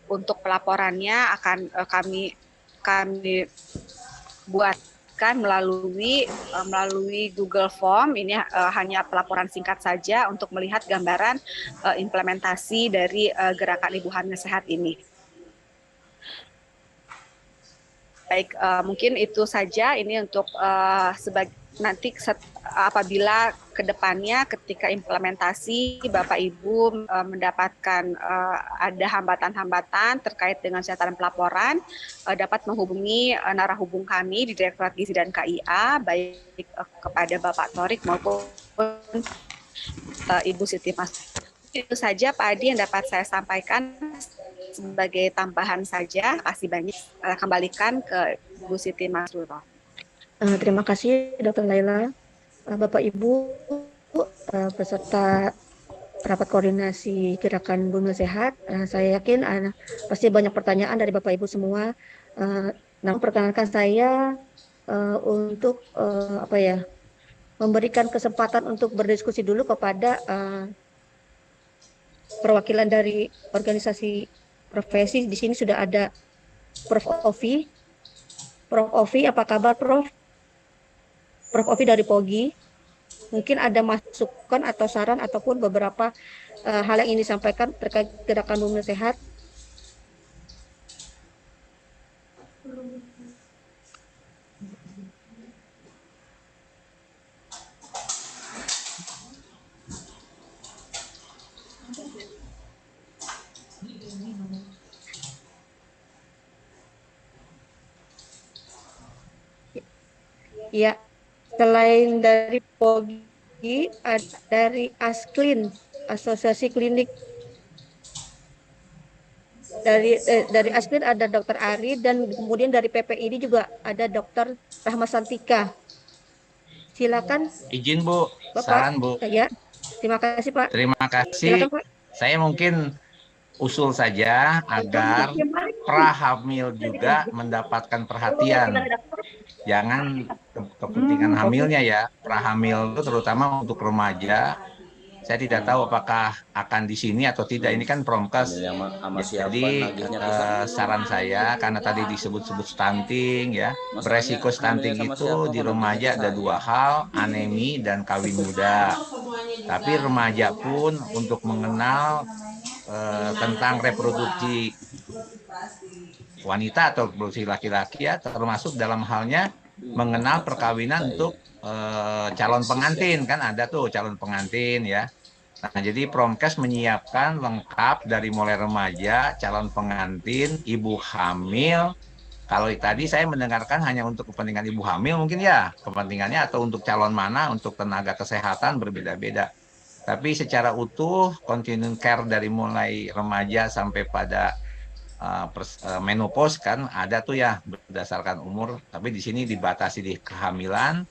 untuk pelaporannya akan kami buat dijelaskan melalui Google Form. Ini hanya pelaporan singkat saja untuk melihat gambaran implementasi dari gerakan Ibu Hamil Sehat ini. Baik, mungkin itu saja ini untuk nanti apabila kedepannya ketika implementasi Bapak Ibu mendapatkan ada hambatan-hambatan terkait dengan catatan pelaporan, dapat menghubungi narahubung kami di Direktorat Gizi dan KIA, baik kepada Bapak Torik maupun Ibu Siti Mas. Itu saja Pak Adi yang dapat saya sampaikan sebagai tambahan saja. Kasih banyak, kembalikan ke Bu Siti Masruro. Terima kasih Dr. Laila, Bapak Ibu, peserta rapat koordinasi gerakan Bumi Sehat. Saya yakin pasti banyak pertanyaan dari Bapak Ibu semua. Namun perkenalkan saya untuk memberikan kesempatan untuk berdiskusi dulu kepada perwakilan dari organisasi profesi. Di sini sudah ada Prof. Ovi. Prof. Ovi, apa kabar Prof? Prof. Ovi dari POGI. Mungkin ada masukan atau saran ataupun beberapa hal yang ingin disampaikan terkait gerakan Bumi Sehat. Ya, selain dari POGI, dari ASKLIN, Asosiasi Klinik. Dari ASKLIN ada Dr. Ari, dan kemudian dari PPID juga ada Dr. Rahma Santika. Silakan. Izin Bu, Bapak. saran Bu. Ya, terima kasih Pak. Terima kasih. Silakan, Pak. Saya mungkin usul saja agar prahamil juga mendapatkan perhatian. Jangan kepentingan hamilnya ya, prahamil itu terutama untuk remaja. Saya tidak tahu apakah akan di sini atau tidak. Ini kan Promkes. Jadi saran saya, karena tadi disebut-sebut stunting ya, beresiko stunting itu di remaja ada dua hal, anemi dan kawin muda. Tapi remaja pun untuk mengenal tentang reproduksi wanita atau reproduksi laki-laki ya, termasuk dalam halnya mengenal perkawinan untuk calon pengantin, kan ada tuh calon pengantin ya. Nah, jadi Promkes menyiapkan lengkap dari mulai remaja, calon pengantin, ibu hamil. Kalau tadi saya mendengarkan hanya untuk kepentingan ibu hamil mungkin ya, kepentingannya atau untuk calon mana, untuk tenaga kesehatan berbeda-beda. Tapi secara utuh, continuum care dari mulai remaja sampai pada menopause kan ada tuh ya berdasarkan umur, tapi di sini dibatasi di kehamilan.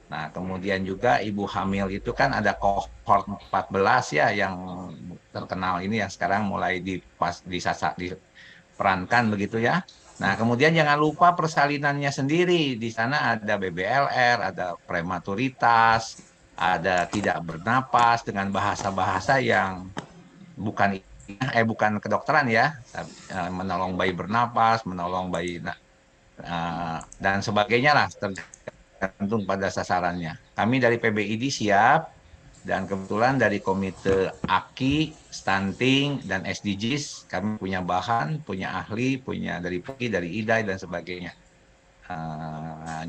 Nah, kemudian juga ibu hamil itu kan ada cohort 14 ya yang terkenal ini yang sekarang mulai diperankan begitu ya. Nah, kemudian jangan lupa persalinannya sendiri. Di sana ada BBLR, ada prematuritas, ada tidak bernapas dengan bahasa-bahasa yang bukan kedokteran ya, menolong bayi bernapas, menolong bayi dan sebagainya lah, tergantung pada sasarannya. Kami dari PBID siap, dan kebetulan dari Komite AKI, Stunting, dan SDGs, kami punya bahan, punya ahli, punya dari POGI, dari IDAI, dan sebagainya.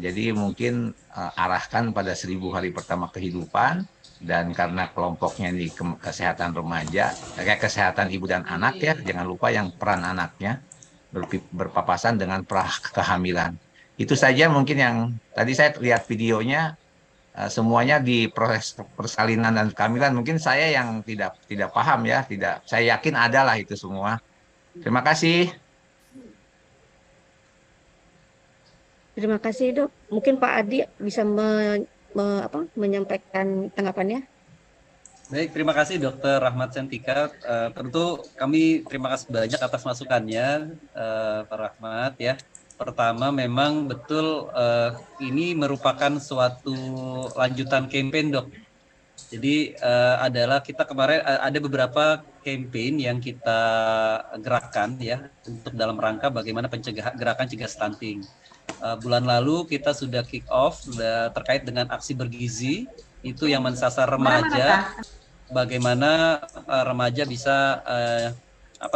Jadi mungkin arahkan pada 1000 hari pertama kehidupan, dan karena kelompoknya di kesehatan remaja, kayak kesehatan ibu dan anak ya, jangan lupa yang peran anaknya berpapasan dengan kehamilan. Itu saja mungkin yang tadi saya lihat videonya, semuanya di proses persalinan dan kehamilan. Mungkin saya yang tidak paham ya, saya yakin ada lah itu semua. Terima kasih. Terima kasih Dok. Mungkin Pak Adi bisa menyampaikan tanggapannya. Baik, terima kasih Dr. Rahmat Santika. Tentu kami terima kasih banyak atas masukannya, Pak Rahmat ya. Pertama, memang betul ini merupakan suatu lanjutan campaign Dok. Jadi adalah kita kemarin ada beberapa campaign yang kita gerakkan ya untuk dalam rangka bagaimana gerakan cegah stunting. Bulan lalu kita sudah kick off terkait dengan aksi bergizi, itu yang mensasar remaja. Bagaimana remaja bisa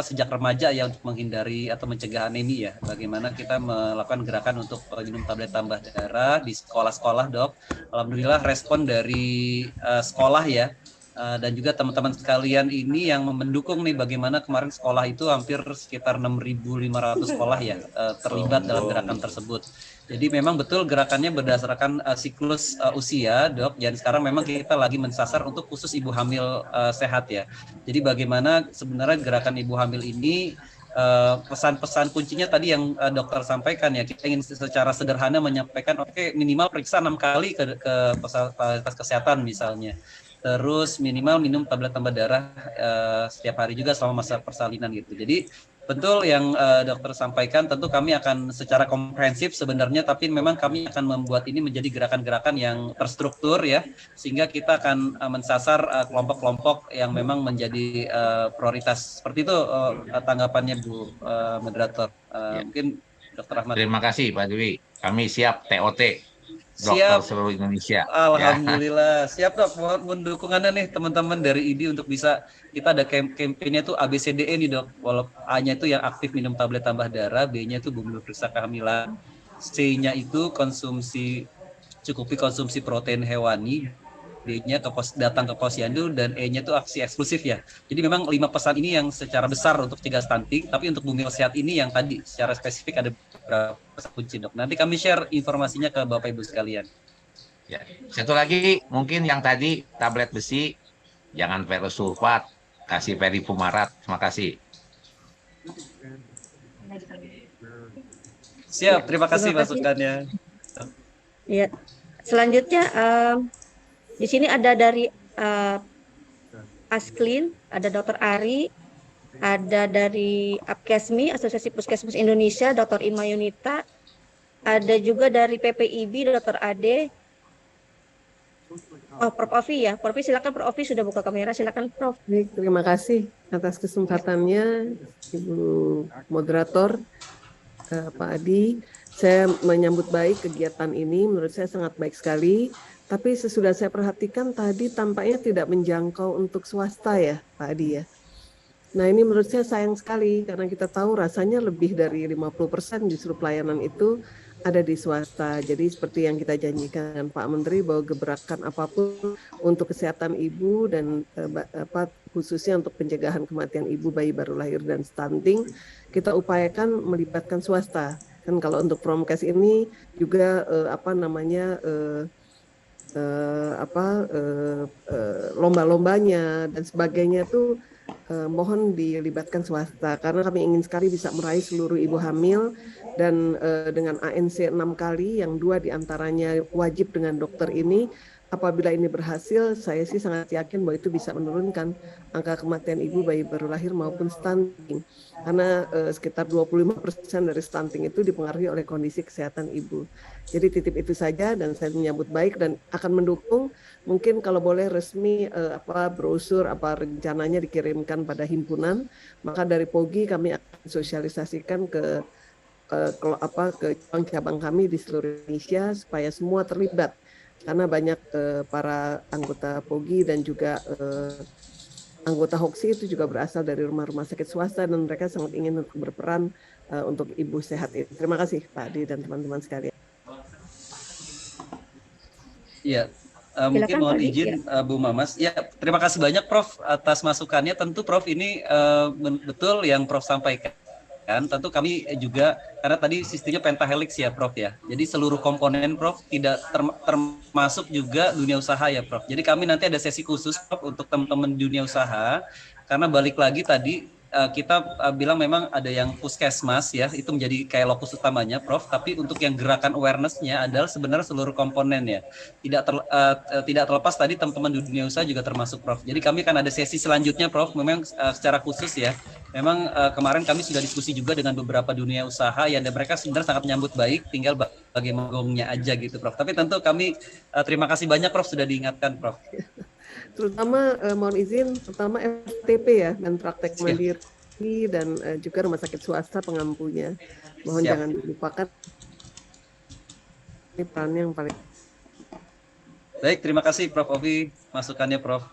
sejak remaja ya untuk menghindari atau mencegah anemia ya. Bagaimana kita melakukan gerakan untuk minum tablet tambah darah di sekolah-sekolah, Dok. Alhamdulillah respon dari sekolah ya. Dan juga teman-teman sekalian ini yang mendukung nih, bagaimana kemarin sekolah itu hampir sekitar 6.500 sekolah ya terlibat dalam gerakan tersebut. Jadi memang betul gerakannya berdasarkan siklus usia, Dok. Dan sekarang memang kita lagi mensasar untuk khusus ibu hamil sehat ya. Jadi bagaimana sebenarnya gerakan ibu hamil ini, pesan-pesan kuncinya tadi yang dokter sampaikan ya, kita ingin secara sederhana menyampaikan minimal periksa 6 kali ke fasilitas kesehatan misalnya. Terus minimal minum tablet tambah darah setiap hari juga selama masa persalinan gitu. Jadi betul yang dokter sampaikan, tentu kami akan secara komprehensif sebenarnya, tapi memang kami akan membuat ini menjadi gerakan-gerakan yang terstruktur ya, sehingga kita akan mensasar kelompok-kelompok yang memang menjadi prioritas. Seperti itu tanggapannya Bu Moderator. Mungkin Dr. Ahmad. Terima kasih Pak Dwi. Kami siap TOT. Siap, seluruh Indonesia. Alhamdulillah, siap Dok. Mohon dukungannya nih teman-teman dari IDI untuk bisa, kita ada campaign-nya tuh ABCDE nih Dok. Walaupun A-nya itu yang aktif minum tablet tambah darah, B-nya itu bumbu periksa kehamilan, C-nya itu cukupi konsumsi protein hewani, D-nya datang ke posyandu, dan E-nya itu aksi eksklusif ya. Jadi memang 5 pesan ini yang secara besar untuk cegah stunting, tapi untuk bumi sehat ini yang tadi secara spesifik ada beberapa pesan kunci Dok. Nanti kami share informasinya ke Bapak Ibu sekalian. Ya. Satu lagi mungkin yang tadi tablet besi, jangan ferrous sulfat, kasih perifumarat. Terima kasih. Siap, terima kasih masukannya. Ya, selanjutnya di sini ada dari Asklin, ada Dr. Ari, ada dari Apkesmi, Asosiasi Puskesmas Indonesia, Dr. Ima Yunita, ada juga dari PPIB, Dr. Ade. Oh, Prof. Ovi ya. Prof. Silakan, Prof. Ovi sudah buka kamera, silakan Prof. Baik, terima kasih atas kesempatannya Ibu Moderator, Pak Adi. Saya menyambut baik kegiatan ini, menurut saya sangat baik sekali. Tapi sesudah saya perhatikan tadi tampaknya tidak menjangkau untuk swasta ya Pak Adi ya. Nah ini menurut saya sayang sekali karena kita tahu rasanya lebih dari 50% justru pelayanan itu ada di swasta. Jadi seperti yang kita janjikan Pak Menteri bahwa gebrakan apapun untuk kesehatan ibu dan khususnya untuk pencegahan kematian ibu, bayi baru lahir dan stunting, kita upayakan melibatkan swasta. Kan kalau untuk Promkes ini juga lomba-lombanya dan sebagainya tuh mohon dilibatkan swasta karena kami ingin sekali bisa meraih seluruh ibu hamil dan dengan ANC 6 kali yang 2 diantaranya wajib dengan dokter ini. Apabila ini berhasil, saya sih sangat yakin bahwa itu bisa menurunkan angka kematian ibu, bayi baru lahir maupun stunting. Karena sekitar 25% dari stunting itu dipengaruhi oleh kondisi kesehatan ibu. Jadi titip itu saja dan saya menyambut baik dan akan mendukung. Mungkin kalau boleh resmi brosur rencananya dikirimkan pada himpunan, maka dari POGI kami akan sosialisasikan ke cabang-cabang kami di seluruh Indonesia supaya semua terlibat. Karena banyak para anggota POGI dan juga anggota HOKSI itu juga berasal dari rumah-rumah sakit swasta dan mereka sangat ingin berperan untuk ibu sehat ini. Terima kasih Pak Adi dan teman-teman sekalian. Iya, mungkin mohon izin Bu Mamas. Ya, terima kasih banyak Prof atas masukannya. Tentu Prof ini betul yang Prof sampaikan. Tentu kami juga, karena tadi sistemnya pentahelix ya Prof ya. Jadi seluruh komponen Prof tidak termasuk juga dunia usaha ya Prof. Jadi kami nanti ada sesi khusus Prof untuk teman-teman dunia usaha. Karena balik lagi tadi kita bilang memang ada yang puskesmas ya, itu menjadi kayak lokus utamanya Prof. Tapi untuk yang gerakan awareness-nya adalah sebenarnya seluruh komponen ya. Tidak terlepas tadi teman-teman dunia usaha juga termasuk Prof. Jadi kami akan ada sesi selanjutnya Prof. Memang secara khusus ya. Memang kemarin kami sudah diskusi juga dengan beberapa dunia usaha yang mereka sebenarnya sangat menyambut baik, tinggal bagaimana gongnya aja gitu Prof. Tapi tentu kami terima kasih banyak Prof sudah diingatkan Prof. Terutama mohon izin, pertama FTP ya, dan praktek mandiri dan juga rumah sakit swasta pengampunya. Mohon jangan dilupakan peran yang paling. Baik, terima kasih Prof. Ovi masukannya, Prof.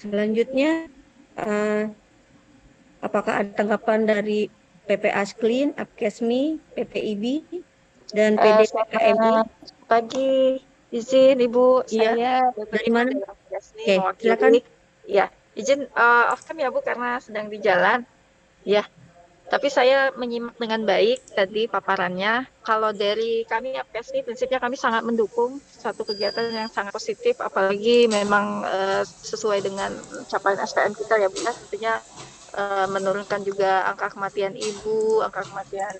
Selanjutnya, apakah ada tanggapan dari PPA Sklin, Apkesmi, PPIB, dan PDKMI? Selamat pagi, izin Ibu, Iya, saya dari mana? Oke, silakan. Ya, izin off cam ya Bu karena sedang di jalan. Ya, tapi saya menyimak dengan baik tadi paparannya. Kalau dari kami APSI, prinsipnya kami sangat mendukung satu kegiatan yang sangat positif, apalagi memang sesuai dengan capaian SPM kita ya Bu ya, tentunya menurunkan juga angka kematian ibu, angka kematian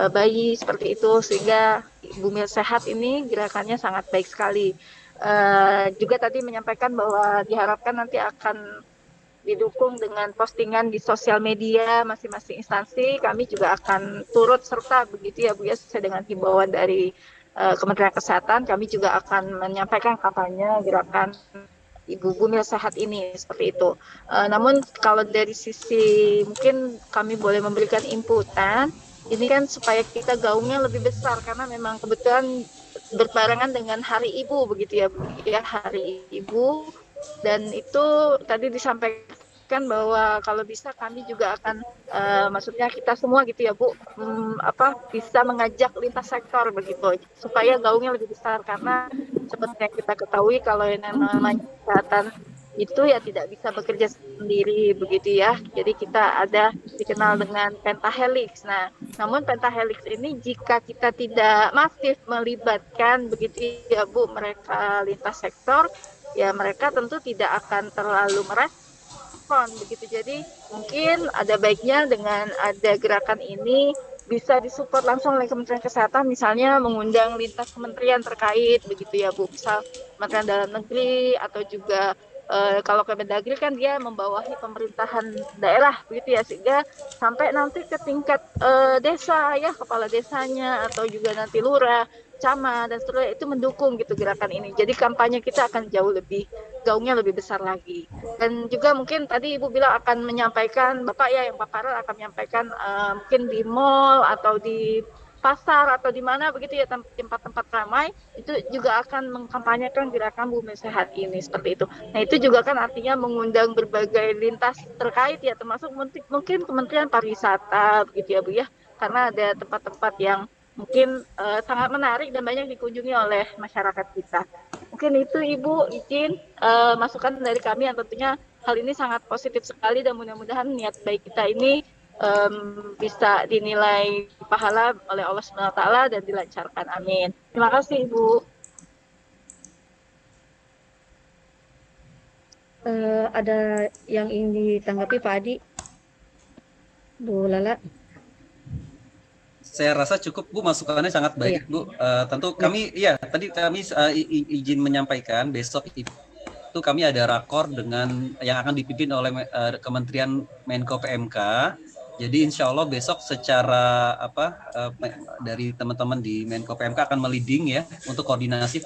bayi seperti itu, sehingga Bumi Sehat ini gerakannya sangat baik sekali. Juga tadi menyampaikan bahwa diharapkan nanti akan didukung dengan postingan di sosial media masing-masing instansi. Kami juga akan turut serta begitu ya Bu ya, sesuai dengan himbauan dari Kementerian Kesehatan. Kami juga akan menyampaikan kampanye gerakan Ibu Bumil Sehat ini seperti itu. Namun kalau dari sisi mungkin kami boleh memberikan inputan, ini kan supaya kita gaungnya lebih besar karena memang kebetulan berbarengan dengan Hari Ibu begitu ya Bu ya, Hari Ibu, dan itu tadi disampaikan bahwa kalau bisa kami juga akan maksudnya kita semua gitu ya Bu, bisa mengajak lintas sektor begitu supaya gaungnya lebih besar, karena seperti yang kita ketahui kalau yang namanya kesehatan itu ya tidak bisa bekerja sendiri begitu ya. Jadi kita ada dikenal dengan pentahelix. Nah, namun pentahelix ini jika kita tidak masif melibatkan begitu ya Bu mereka lintas sektor, ya mereka tentu tidak akan terlalu merespon begitu. Jadi mungkin ada baiknya dengan ada gerakan ini bisa disupport langsung oleh Kementerian Kesehatan, misalnya mengundang lintas kementerian terkait begitu ya Bu, misal Kementerian Dalam Negeri atau juga kalau Kemendagri kan dia membawahi pemerintahan daerah begitu ya, sehingga sampai nanti ke tingkat desa ya, kepala desanya atau juga nanti lurah, camat dan seterusnya itu mendukung gitu gerakan ini. Jadi kampanye kita akan jauh lebih gaungnya lebih besar lagi. Dan juga mungkin tadi Ibu bilang akan menyampaikan, Bapak ya yang paparan akan menyampaikan mungkin di mall atau di pasar atau di mana begitu ya, tempat-tempat ramai, itu juga akan mengkampanyekan gerakan Bumi Sehat ini seperti itu. Nah itu juga kan artinya mengundang berbagai lintas terkait ya, termasuk mungkin Kementerian Pariwisata begitu ya Bu ya, karena ada tempat-tempat yang mungkin sangat menarik dan banyak dikunjungi oleh masyarakat kita. Mungkin itu Ibu izin masukan dari kami yang tentunya hal ini sangat positif sekali, dan mudah-mudahan niat baik kita ini bisa dinilai pahala oleh Allah SWT dan dilancarkan. Amin. Terima kasih Ibu. Ada yang ingin ditanggapi Pak Adi? Bu Lala? Saya rasa cukup Bu, masukannya sangat baik Bu. Tentu kami tadi kami izin menyampaikan besok itu kami ada rakor dengan yang akan dipimpin oleh Kementerian Menko PMK. Jadi insya Allah besok secara dari teman-teman di Menko PMK akan meliding ya untuk koordinasi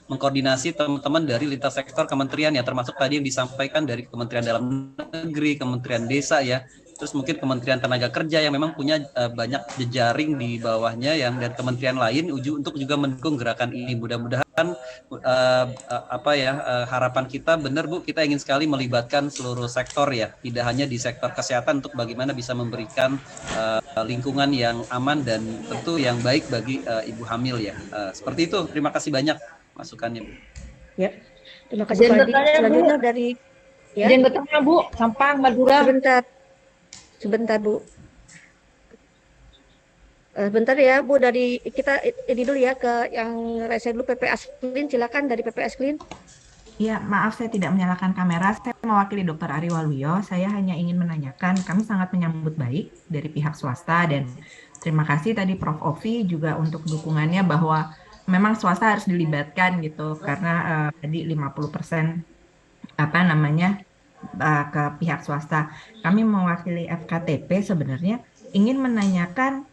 mengkoordinasi teman-teman dari lintas sektor kementerian ya, termasuk tadi yang disampaikan dari Kementerian Dalam Negeri, Kementerian Desa ya. Terus mungkin Kementerian Tenaga Kerja yang memang punya banyak jejaring di bawahnya yang dan kementerian lain untuk juga mendukung gerakan ini. Mudah-mudahan harapan kita benar Bu, kita ingin sekali melibatkan seluruh sektor ya, tidak hanya di sektor kesehatan untuk bagaimana bisa memberikan lingkungan yang aman dan tentu yang baik bagi ibu hamil ya. Seperti itu. Terima kasih banyak masukannya Bu. Ya. Terima kasih Pak Adi. Selanjutnya dari Izin bertanya Bu, Sampang Madura. Sebentar Bu. Bentar ya Bu, dari kita ini dulu ya ke yang rese dulu PPA Sklin, silakan dari PPA Sklin. Iya, maaf saya tidak menyalakan kamera. Saya mewakili Dr. Ari Waluyo. Saya hanya ingin menanyakan, kami sangat menyambut baik dari pihak swasta dan terima kasih tadi Prof. Ovi juga untuk dukungannya bahwa memang swasta harus dilibatkan gitu, karena tadi 50% ke pihak swasta. Kami mewakili FKTP sebenarnya ingin menanyakan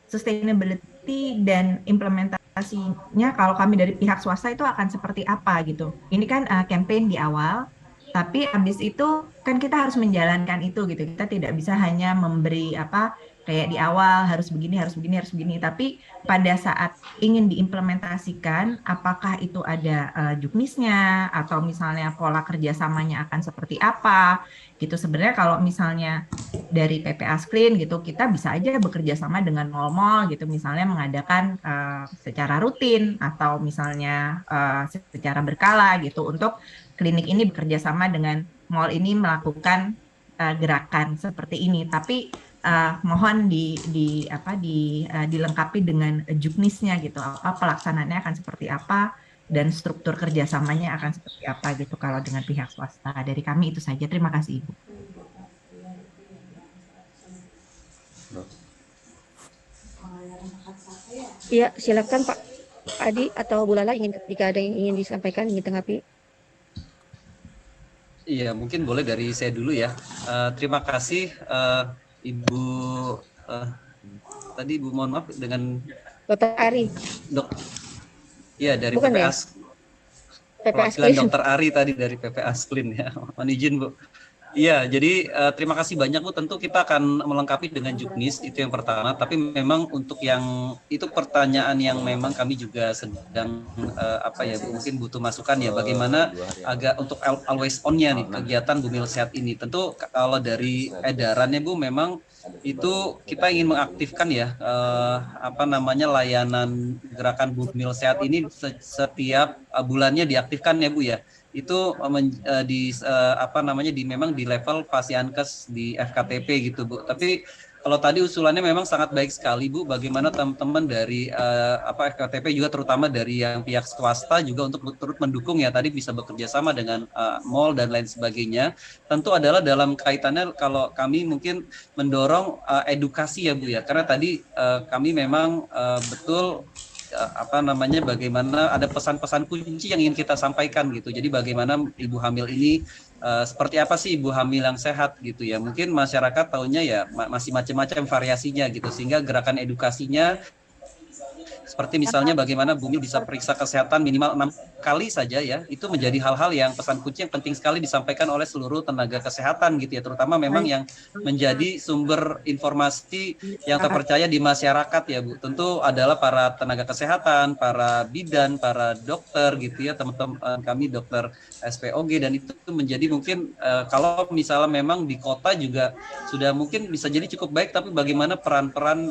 sustainability dan implementasinya kalau kami dari pihak swasta itu akan seperti apa gitu. Ini kan campaign di awal, Tapi habis itu kan kita harus menjalankan itu gitu. Kita tidak bisa hanya memberi apa kayak di awal harus begini, harus begini, harus begini. Tapi pada saat ingin diimplementasikan, apakah itu ada juknisnya atau misalnya pola kerjasamanya akan seperti apa gitu. Sebenarnya kalau misalnya dari PPA Screen gitu, kita bisa aja bekerja sama dengan mall-mall gitu, misalnya mengadakan secara rutin atau misalnya secara berkala gitu untuk klinik ini bekerja sama dengan mall ini melakukan gerakan seperti ini. Tapi mohon dilengkapi dengan juknisnya gitu, apa pelaksanaannya akan seperti apa dan struktur kerjasamanya akan seperti apa gitu kalau dengan pihak swasta. Dari kami itu saja. Terima kasih Ibu. Iya, silakan Pak Adi atau Bu Lala jika ada yang ingin disampaikan, ingin tanggapi. Iya, mungkin boleh dari saya dulu ya. Terima kasih Ibu, tadi Ibu mohon maaf dengan Dr. Ari. Iya, dari Bukan PPA. ya? Perwakilan Dr. Ari tadi dari PPA Screen ya. Mohon izin Bu. Iya, jadi terima kasih banyak Bu. Tentu kita akan melengkapi dengan juknis, itu yang pertama. Tapi memang untuk yang itu pertanyaan yang memang kami juga sedang apa ya Bu, mungkin butuh masukan ya. Bagaimana agak untuk always on-nya nih kegiatan Bumil Sehat ini. Tentu kalau dari edarannya Bu, memang itu kita ingin mengaktifkan ya apa namanya layanan gerakan Bumil Sehat ini setiap bulannya diaktifkan ya Bu ya. Itu memang di level Fasiankes di FKTP gitu Bu. Tapi kalau tadi usulannya memang sangat baik sekali Bu, bagaimana teman-teman dari FKTP juga terutama dari yang pihak swasta juga untuk turut mendukung ya, tadi bisa bekerja sama dengan mall dan lain sebagainya. Tentu adalah dalam kaitannya kalau kami mungkin mendorong edukasi ya Bu ya, karena tadi kami memang betul bagaimana ada pesan-pesan kunci yang ingin kita sampaikan gitu. Jadi bagaimana ibu hamil ini seperti apa sih ibu hamil yang sehat gitu ya. Mungkin masyarakat tahunya ya masih macam-macam variasinya gitu, sehingga gerakan edukasinya seperti misalnya bagaimana Bumil bisa periksa kesehatan minimal 6 kali saja ya, itu menjadi hal-hal yang pesan kunci yang penting sekali disampaikan oleh seluruh tenaga kesehatan gitu ya, terutama memang yang menjadi sumber informasi yang terpercaya di masyarakat ya Bu. Tentu adalah para tenaga kesehatan, para bidan, para dokter gitu ya, teman-teman kami dokter SPOG, dan itu menjadi mungkin kalau misalnya memang di kota juga sudah mungkin bisa jadi cukup baik, tapi bagaimana peran-peran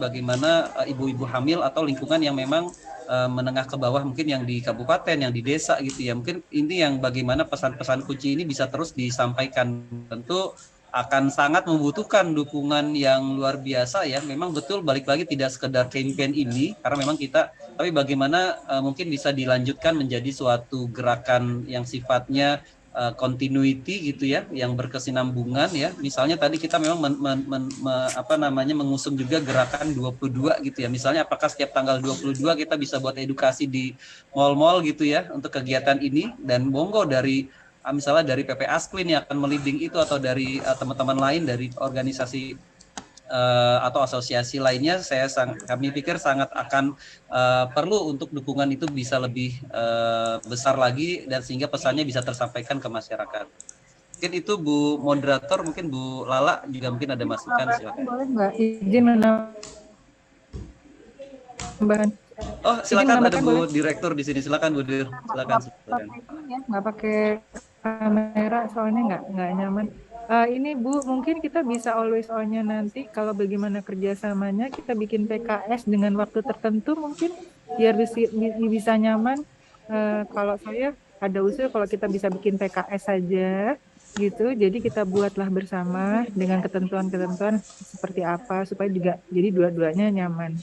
bagaimana ibu-ibu hamil atau lingkungan yang memang menengah ke bawah, mungkin yang di kabupaten, yang di desa gitu ya. Mungkin ini yang bagaimana pesan-pesan kunci ini bisa terus disampaikan. Tentu akan sangat membutuhkan dukungan yang luar biasa ya. Memang betul balik lagi tidak sekedar campaign ini, karena memang kita, tapi bagaimana mungkin bisa dilanjutkan menjadi suatu gerakan yang sifatnya continuity gitu ya, yang berkesinambungan ya. Misalnya tadi kita memang mengusung juga gerakan 22 gitu ya. Misalnya apakah setiap tanggal 22 kita bisa buat edukasi di mall-mall gitu ya untuk kegiatan ini, dan monggo dari misalnya dari PPA Screen yang akan meliding itu, atau dari teman-teman lain dari organisasi atau asosiasi lainnya, kami pikir sangat akan perlu untuk dukungan itu bisa lebih besar lagi, dan sehingga pesannya bisa tersampaikan ke masyarakat. Mungkin itu Bu Moderator, mungkin Bu Lala juga mungkin ada masukan, silakan. Boleh nggak izin menambahkan? Oh silakan, ada Bu Direktur di sini, silakan Bu Dir, silakan. Nggak pakai kamera soalnya nggak nyaman. Ini Bu, mungkin kita bisa always on-nya nanti kalau bagaimana kerjasamanya, kita bikin PKS dengan waktu tertentu mungkin biar bisa nyaman. Kalau saya ada usul kalau kita bisa bikin PKS saja gitu, jadi kita buatlah bersama dengan ketentuan-ketentuan seperti apa supaya juga jadi dua-duanya nyaman.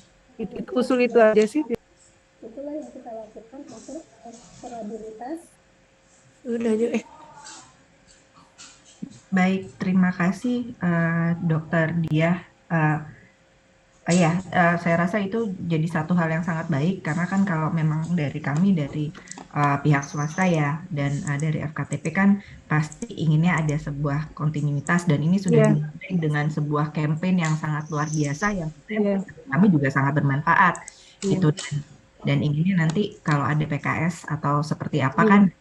Usul itu aja sih. Itulah yang kita lakukan untuk probabilitas. Udah aja Baik, terima kasih Dokter Diah. Saya rasa itu jadi satu hal yang sangat baik, karena kan kalau memang dari kami dari pihak swasta ya, dan dari FKTP kan pasti inginnya ada sebuah kontinuitas, dan ini sudah dimulai dengan sebuah campaign yang sangat luar biasa yang kami juga sangat bermanfaat gitu, dan inginnya nanti kalau ada PKS atau seperti apa kan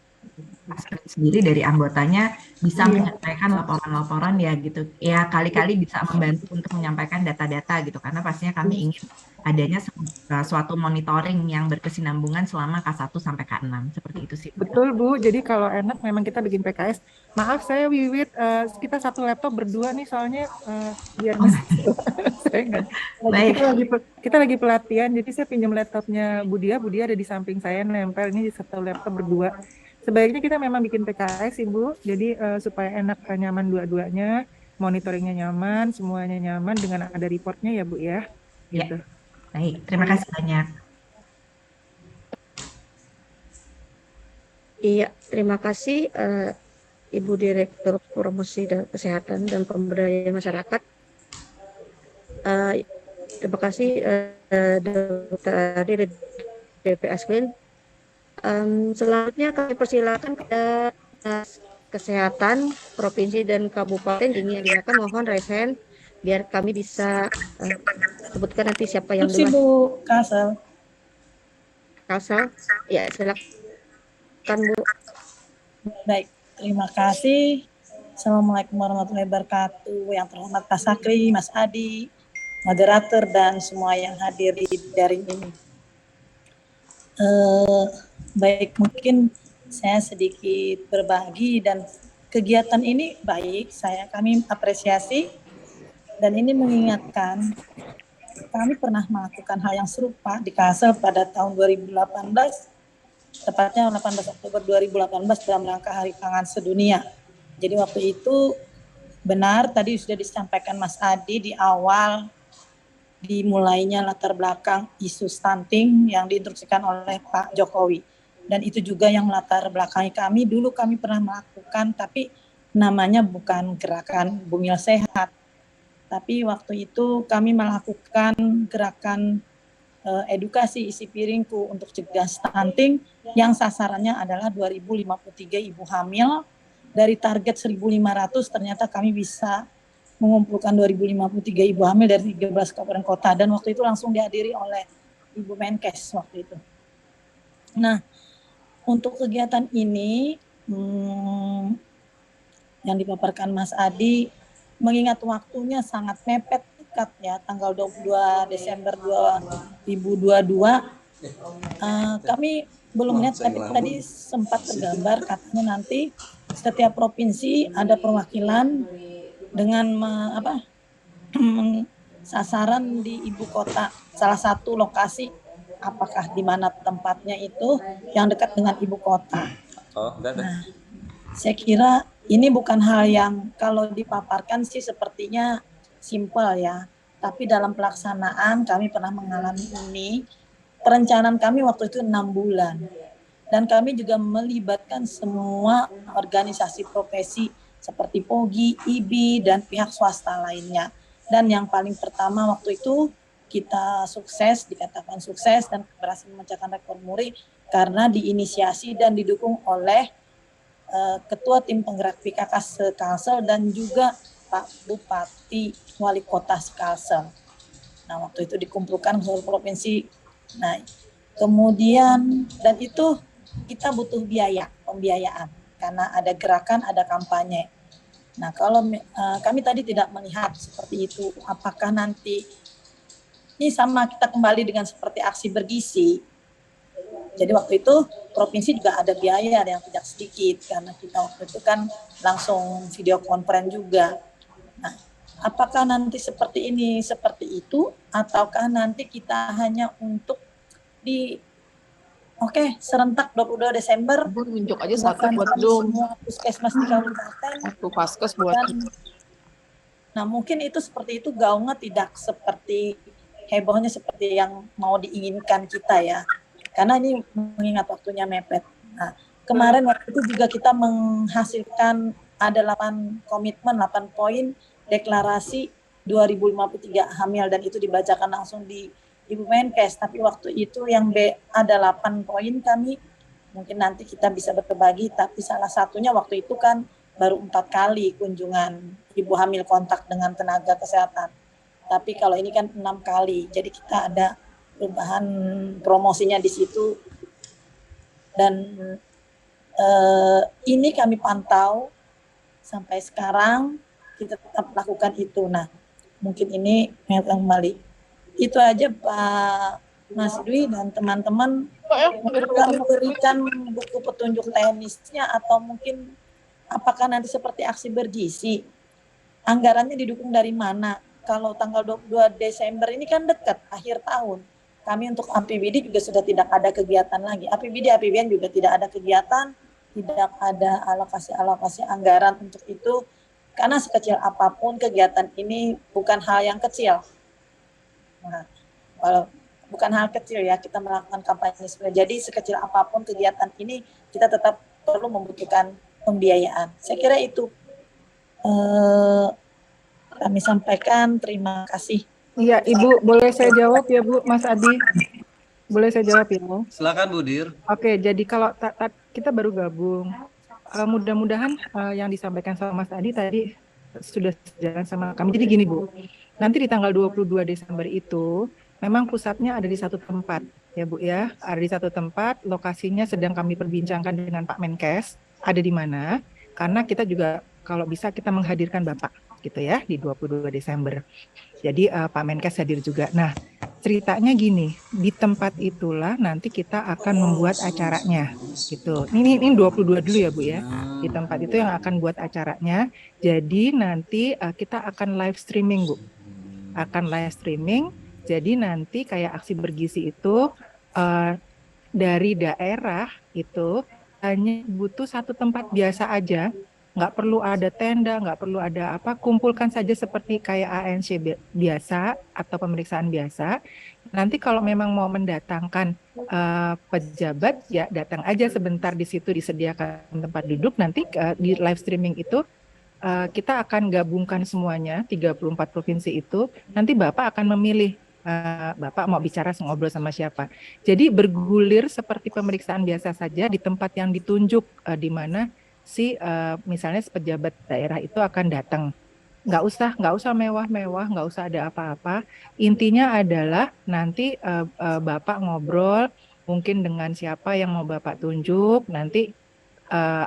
sendiri dari anggotanya bisa menyampaikan laporan-laporan ya gitu. Ya kali-kali bisa membantu untuk menyampaikan data-data gitu karena pastinya kami ingin adanya suatu monitoring yang berkesinambungan selama K1 sampai K6 seperti itu sih. Betul Bu, jadi kalau enak memang kita bikin PKS. Maaf saya Wiwit, kita satu laptop berdua nih soalnya biar saya enggak. Baik. Kita lagi pelatihan, jadi saya pinjam laptopnya Budia ada di samping saya nempel ini di satu laptop berdua. Sebaiknya kita memang bikin PKS Ibu, jadi supaya enak nyaman dua-duanya, monitoringnya nyaman, semuanya nyaman dengan ada reportnya ya Bu ya. Gitu. Ya. Baik, terima kasih banyak. Iya, terima kasih Ibu Direktur Promosi dan Kesehatan dan Pemberdayaan Masyarakat. Terima kasih Dr. Adi dari DPS Queen. Selanjutnya kami persilakan kepada Kesehatan Provinsi dan Kabupaten ini yang mohon raise hand biar kami bisa sebutkan nanti siapa yang duluan. Bu Kasel. Ya silakan Bu. Baik, terima kasih. Assalamualaikum warahmatullahi wabarakatuh. Yang terhormat Pak Sakri, Mas Adi, moderator dan semua yang hadir di daring ini. Baik, mungkin saya sedikit berbagi dan kegiatan ini baik, kami apresiasi dan ini mengingatkan kami pernah melakukan hal yang serupa di Kalsel pada tahun 2018, tepatnya 18 Oktober 2018 dalam rangka Hari Pangan Sedunia. Jadi waktu itu benar tadi sudah disampaikan Mas Adi di awal dimulainya latar belakang isu stunting yang diinstruksikan oleh Pak Jokowi. Dan itu juga yang melatar belakangi kami. Dulu kami pernah melakukan, tapi namanya bukan gerakan Bumil Sehat. Tapi waktu itu kami melakukan gerakan edukasi isi piringku untuk cegah stunting yang sasarannya adalah 2053 ibu hamil. Dari target 1.500 ternyata kami bisa mengumpulkan 2053 ibu hamil dari 13 kabupaten kota dan waktu itu langsung dihadiri oleh Ibu Menkes waktu itu. Nah, untuk kegiatan ini yang dipaparkan Mas Adi, mengingat waktunya sangat mepet dekat ya, tanggal 22 Desember 2022, kami belum lihat tapi tadi sempat tergambar katanya nanti setiap provinsi ada perwakilan dengan sasaran di ibu kota, salah satu lokasi apakah di mana tempatnya itu yang dekat dengan ibu kota. Nah, saya kira ini bukan hal yang kalau dipaparkan sih sepertinya simpel ya, tapi dalam pelaksanaan kami pernah mengalami ini. Perencanaan kami waktu itu 6 bulan dan kami juga melibatkan semua organisasi profesi seperti POGI, IBI, dan pihak swasta lainnya. Dan yang paling pertama waktu itu kita sukses, dikatakan sukses dan berhasil memecahkan rekor muri karena diinisiasi dan didukung oleh Ketua Tim Penggerak PKK Kalsel dan juga Pak Bupati Wali Kota Kalsel. Nah, waktu itu dikumpulkan seluruh provinsi. Nah, kemudian dan itu kita butuh pembiayaan karena ada gerakan, ada kampanye. Nah, kalau kami tadi tidak melihat seperti itu, apakah nanti ini sama kita kembali dengan seperti aksi bergizi. Jadi waktu itu provinsi juga ada biaya yang tidak sedikit karena kita waktu itu kan langsung video conference juga. Nah, apakah nanti seperti ini, seperti itu, ataukah nanti kita hanya untuk serentak 22 Desember nunjuk aja satu buat semua puskesmas di kabupaten. Satu paskes buat Nah, mungkin itu seperti itu gaungnya tidak seperti hebohnya seperti yang mau diinginkan kita ya. Karena ini mengingat waktunya mepet. Nah, kemarin waktu itu juga kita menghasilkan ada 8 komitmen, 8 poin deklarasi 2053 hamil dan itu dibacakan langsung di Ibu Menkes. Tapi waktu itu yang ada 8 poin kami, mungkin nanti kita bisa berbagi, tapi salah satunya waktu itu kan baru 4 kali kunjungan ibu hamil kontak dengan tenaga kesehatan. Tapi kalau ini kan 6 kali, jadi kita ada perubahan promosinya di situ. Dan Ini kami pantau sampai sekarang, kita tetap lakukan itu. Nah, mungkin ini mengingatkan kembali. Itu aja Pak Mas Dwi dan teman-teman, kami berikan buku petunjuk teknisnya atau mungkin apakah nanti seperti aksi bergizi, anggarannya didukung dari mana? Kalau tanggal 22 Desember ini kan dekat, akhir tahun. Kami untuk APBD juga sudah tidak ada kegiatan lagi. APBN juga tidak ada kegiatan, tidak ada alokasi anggaran untuk itu, karena sekecil apapun kegiatan ini bukan hal yang kecil. Nah, bukan hal kecil ya kita melakukan kampanye. Jadi sekecil apapun kegiatan ini kita tetap perlu membutuhkan pembiayaan. Saya kira itu kami sampaikan. Terima kasih. Iya, Ibu, boleh saya jawab ya, Bu, Mas Adi? Boleh saya jawab ya, Bu? Silakan Bu Dir. Oke, jadi kalau kita baru gabung, mudah-mudahan yang disampaikan sama Mas Adi tadi sudah sejalan sama kami. Jadi gini, Bu, nanti di tanggal 22 Desember itu memang pusatnya ada di satu tempat, ya Bu ya. Ada di satu tempat, lokasinya sedang kami perbincangkan dengan Pak Menkes, ada di mana, karena kita juga kalau bisa kita menghadirkan Bapak gitu ya di 22 Desember. Jadi Pak Menkes hadir juga. Nah, ceritanya gini, di tempat itulah nanti kita akan membuat acaranya gitu. Ini 22 dulu ya Bu ya. Di tempat itu yang akan buat acaranya. Jadi nanti kita akan live streaming Bu. Akan live streaming. Jadi nanti kayak aksi bergizi itu dari daerah itu hanya butuh satu tempat biasa aja. Nggak perlu ada tenda, nggak perlu ada apa, kumpulkan saja seperti kayak ANC biasa atau pemeriksaan biasa. Nanti kalau memang mau mendatangkan pejabat, ya datang aja sebentar di situ, disediakan tempat duduk. Nanti di live streaming itu kita akan gabungkan semuanya, 34 provinsi itu. Nanti Bapak akan memilih, Bapak mau bicara ngobrol sama siapa. Jadi bergulir seperti pemeriksaan biasa saja di tempat yang ditunjuk, di mana misalnya pejabat daerah itu akan datang. Nggak usah mewah-mewah, nggak usah ada apa-apa. Intinya adalah nanti Bapak ngobrol mungkin dengan siapa yang mau Bapak tunjuk. Nanti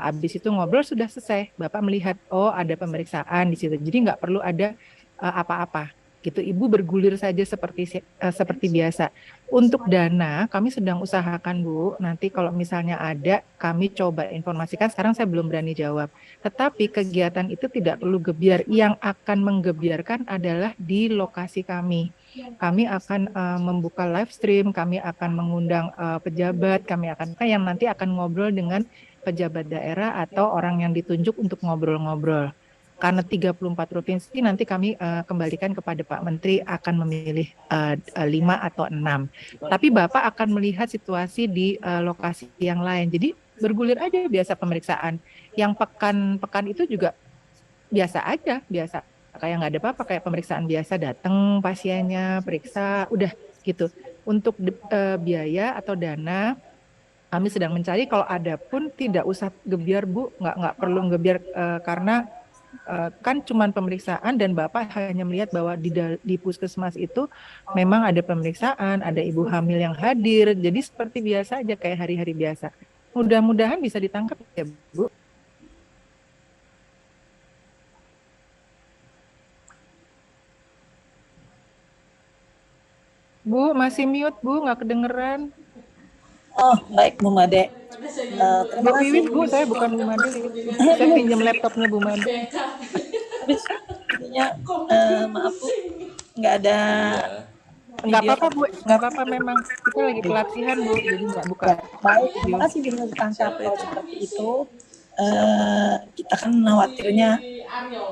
habis itu ngobrol sudah selesai. Bapak melihat ada pemeriksaan di situ. Jadi nggak perlu ada apa-apa. Gitu, Ibu bergulir saja seperti biasa. Untuk dana kami sedang usahakan Bu, nanti kalau misalnya ada kami coba informasikan, sekarang saya belum berani jawab. Tetapi kegiatan itu tidak perlu gebiar, yang akan menggebiarkan adalah di lokasi kami. Kami akan membuka live stream, kami akan mengundang pejabat, kami akan yang nanti akan ngobrol dengan pejabat daerah atau orang yang ditunjuk untuk ngobrol-ngobrol. Karena 34 provinsi nanti kami kembalikan kepada Pak Menteri akan memilih 5 atau 6. Tapi Bapak akan melihat situasi di lokasi yang lain. Jadi bergulir aja biasa pemeriksaan. Yang pekan itu juga biasa aja, biasa. Kayak nggak ada apa-apa, kayak pemeriksaan biasa, datang pasiennya, periksa, udah gitu. Untuk biaya atau dana kami sedang mencari, kalau ada pun tidak usah gebiar Bu, nggak perlu gebiar karena kan cuman pemeriksaan dan Bapak hanya melihat bahwa di puskesmas itu memang ada pemeriksaan, ada ibu hamil yang hadir, jadi seperti biasa aja kayak hari-hari biasa. Mudah-mudahan bisa ditangkap ya Bu. Bu, masih mute Bu, nggak kedengeran. Oh, baik Bu Made. Bu Wiwit Bu, saya bukan Bu Made. Saya pinjam laptopnya Bu Made. Intinya maaf Bu, nggak ada. Nggak apa-apa Bu, nggak apa-apa, memang kita lagi pelatihan Bu, jadi nggak buka. Ya, baik, terima kasih bisa ditangkap kalau seperti itu. Kita kan khawatirnya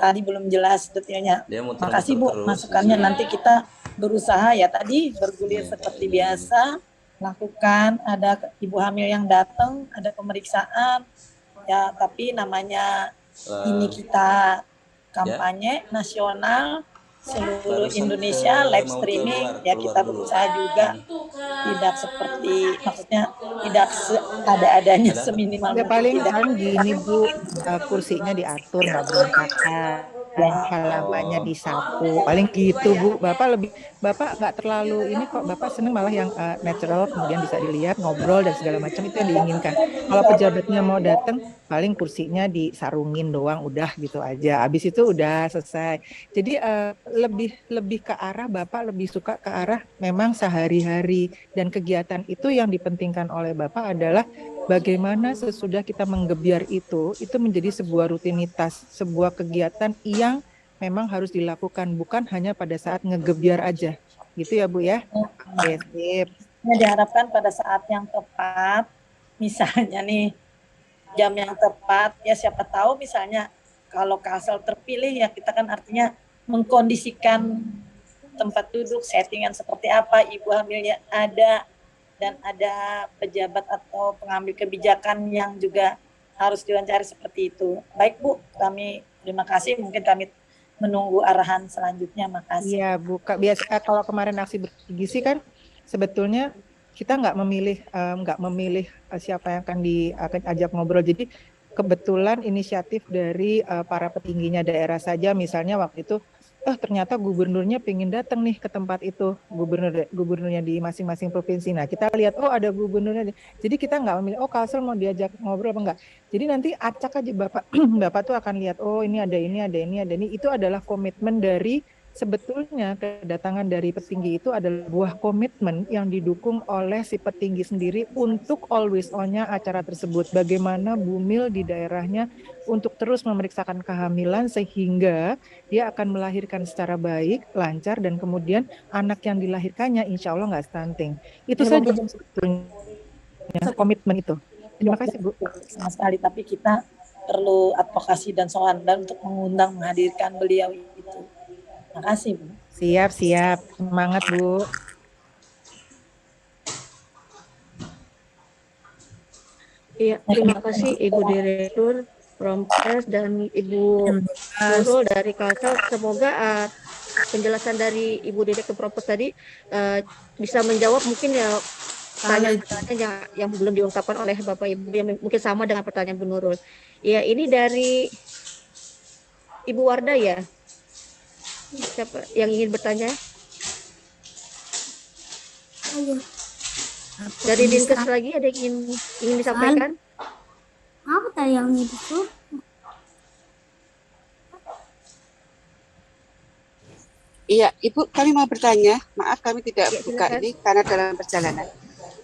tadi belum jelas detailnya. Terima kasih Bu, masukannya nanti kita berusaha ya tadi bergulir seperti biasa. Lakukan, ada ibu hamil yang datang, ada pemeriksaan, ya tapi namanya ini kita kampanye nasional seluruh Indonesia live streaming, ya kita berusaha juga tidak seperti, maksudnya tidak ada-adanya seminimal ya paling kan gini Bu, kursinya diatur nggak berantakan halamannya disapu. Paling gitu Bu. Bapak nggak terlalu ini kok. Bapak seneng malah yang natural, kemudian bisa dilihat, ngobrol dan segala macam, itu yang diinginkan. Kalau pejabatnya mau datang, paling kursinya disarungin doang, udah gitu aja. Habis itu udah selesai. Jadi lebih ke arah Bapak lebih suka ke arah memang sehari-hari, dan kegiatan itu yang dipentingkan oleh Bapak adalah bagaimana sesudah kita menggebyar itu menjadi sebuah rutinitas, sebuah kegiatan yang memang harus dilakukan, bukan hanya pada saat ngegebyar aja. Gitu ya Bu ya? Oke, sip. Diharapkan pada saat yang tepat, misalnya nih, jam yang tepat, ya siapa tahu misalnya kalau Kalsel terpilih, ya kita kan artinya mengkondisikan tempat duduk, settingan seperti apa, ibu hamilnya ada, dan ada pejabat atau pengambil kebijakan yang juga harus diwawancari seperti itu. Baik Bu, kami terima kasih. Mungkin kami menunggu arahan selanjutnya. Makasih. Iya Bu, biasa kalau kemarin aksi bergizi kan sebetulnya kita nggak memilih siapa yang akan diajak ngobrol. Jadi kebetulan inisiatif dari para petingginya daerah saja, misalnya waktu itu ternyata gubernurnya pengen datang nih ke tempat itu, gubernurnya di masing-masing provinsi. Nah kita lihat, ada gubernurnya. Jadi kita nggak memilih, Kalsel mau diajak ngobrol apa enggak. Jadi nanti acak aja Bapak tuh akan lihat, ini ada ini, ada ini, ada ini. Itu adalah komitmen dari, sebetulnya kedatangan dari petinggi itu adalah buah komitmen yang didukung oleh si petinggi sendiri untuk always on-nya acara tersebut. Bagaimana Bumil di daerahnya untuk terus memeriksakan kehamilan sehingga dia akan melahirkan secara baik, lancar, dan kemudian anak yang dilahirkannya insya Allah nggak stunting. Itu saja sebetulnya komitmen itu. Terima kasih Bu. Sama sekali, tapi kita perlu advokasi dan soal dan untuk mengundang, menghadirkan beliau itu. Terima kasih Bu. Siap. Semangat Bu. Iya, terima kasih Ibu Direktur Promkes dan Ibu Nurul dari Kalsel. Semoga penjelasan dari Ibu Direktur Promkes tadi bisa menjawab mungkin ya pertanyaan yang belum diungkapkan oleh Bapak Ibu, yang mungkin sama dengan pertanyaan Bu Nurul. Ya, ini dari Ibu Wardah ya. Siapa yang ingin bertanya? Dari Dinkes lagi ada yang ingin disampaikan? Apa tadi yang itu? Iya, Ibu, kami mau bertanya. Maaf, kami tidak buka ini karena dalam perjalanan.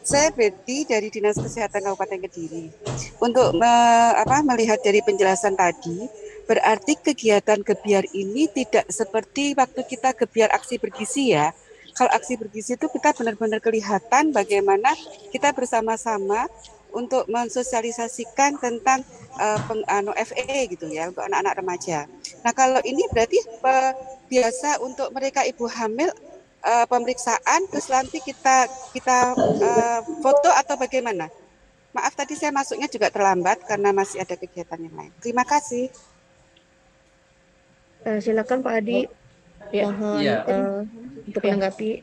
Saya Betty dari Dinas Kesehatan Kabupaten Kediri. Untuk melihat dari penjelasan tadi, berarti kegiatan gebyar ini tidak seperti waktu kita gebyar aksi bergizi ya. Kalau aksi bergizi itu kita benar-benar kelihatan bagaimana kita bersama-sama untuk mensosialisasikan tentang FE gitu ya, untuk anak-anak remaja. Nah kalau ini berarti biasa untuk mereka ibu hamil, pemeriksaan terus nanti kita foto atau bagaimana? Maaf tadi saya masuknya juga terlambat karena masih ada kegiatan yang lain. Terima kasih. Silakan Pak Adi, mohon untuk menanggapi.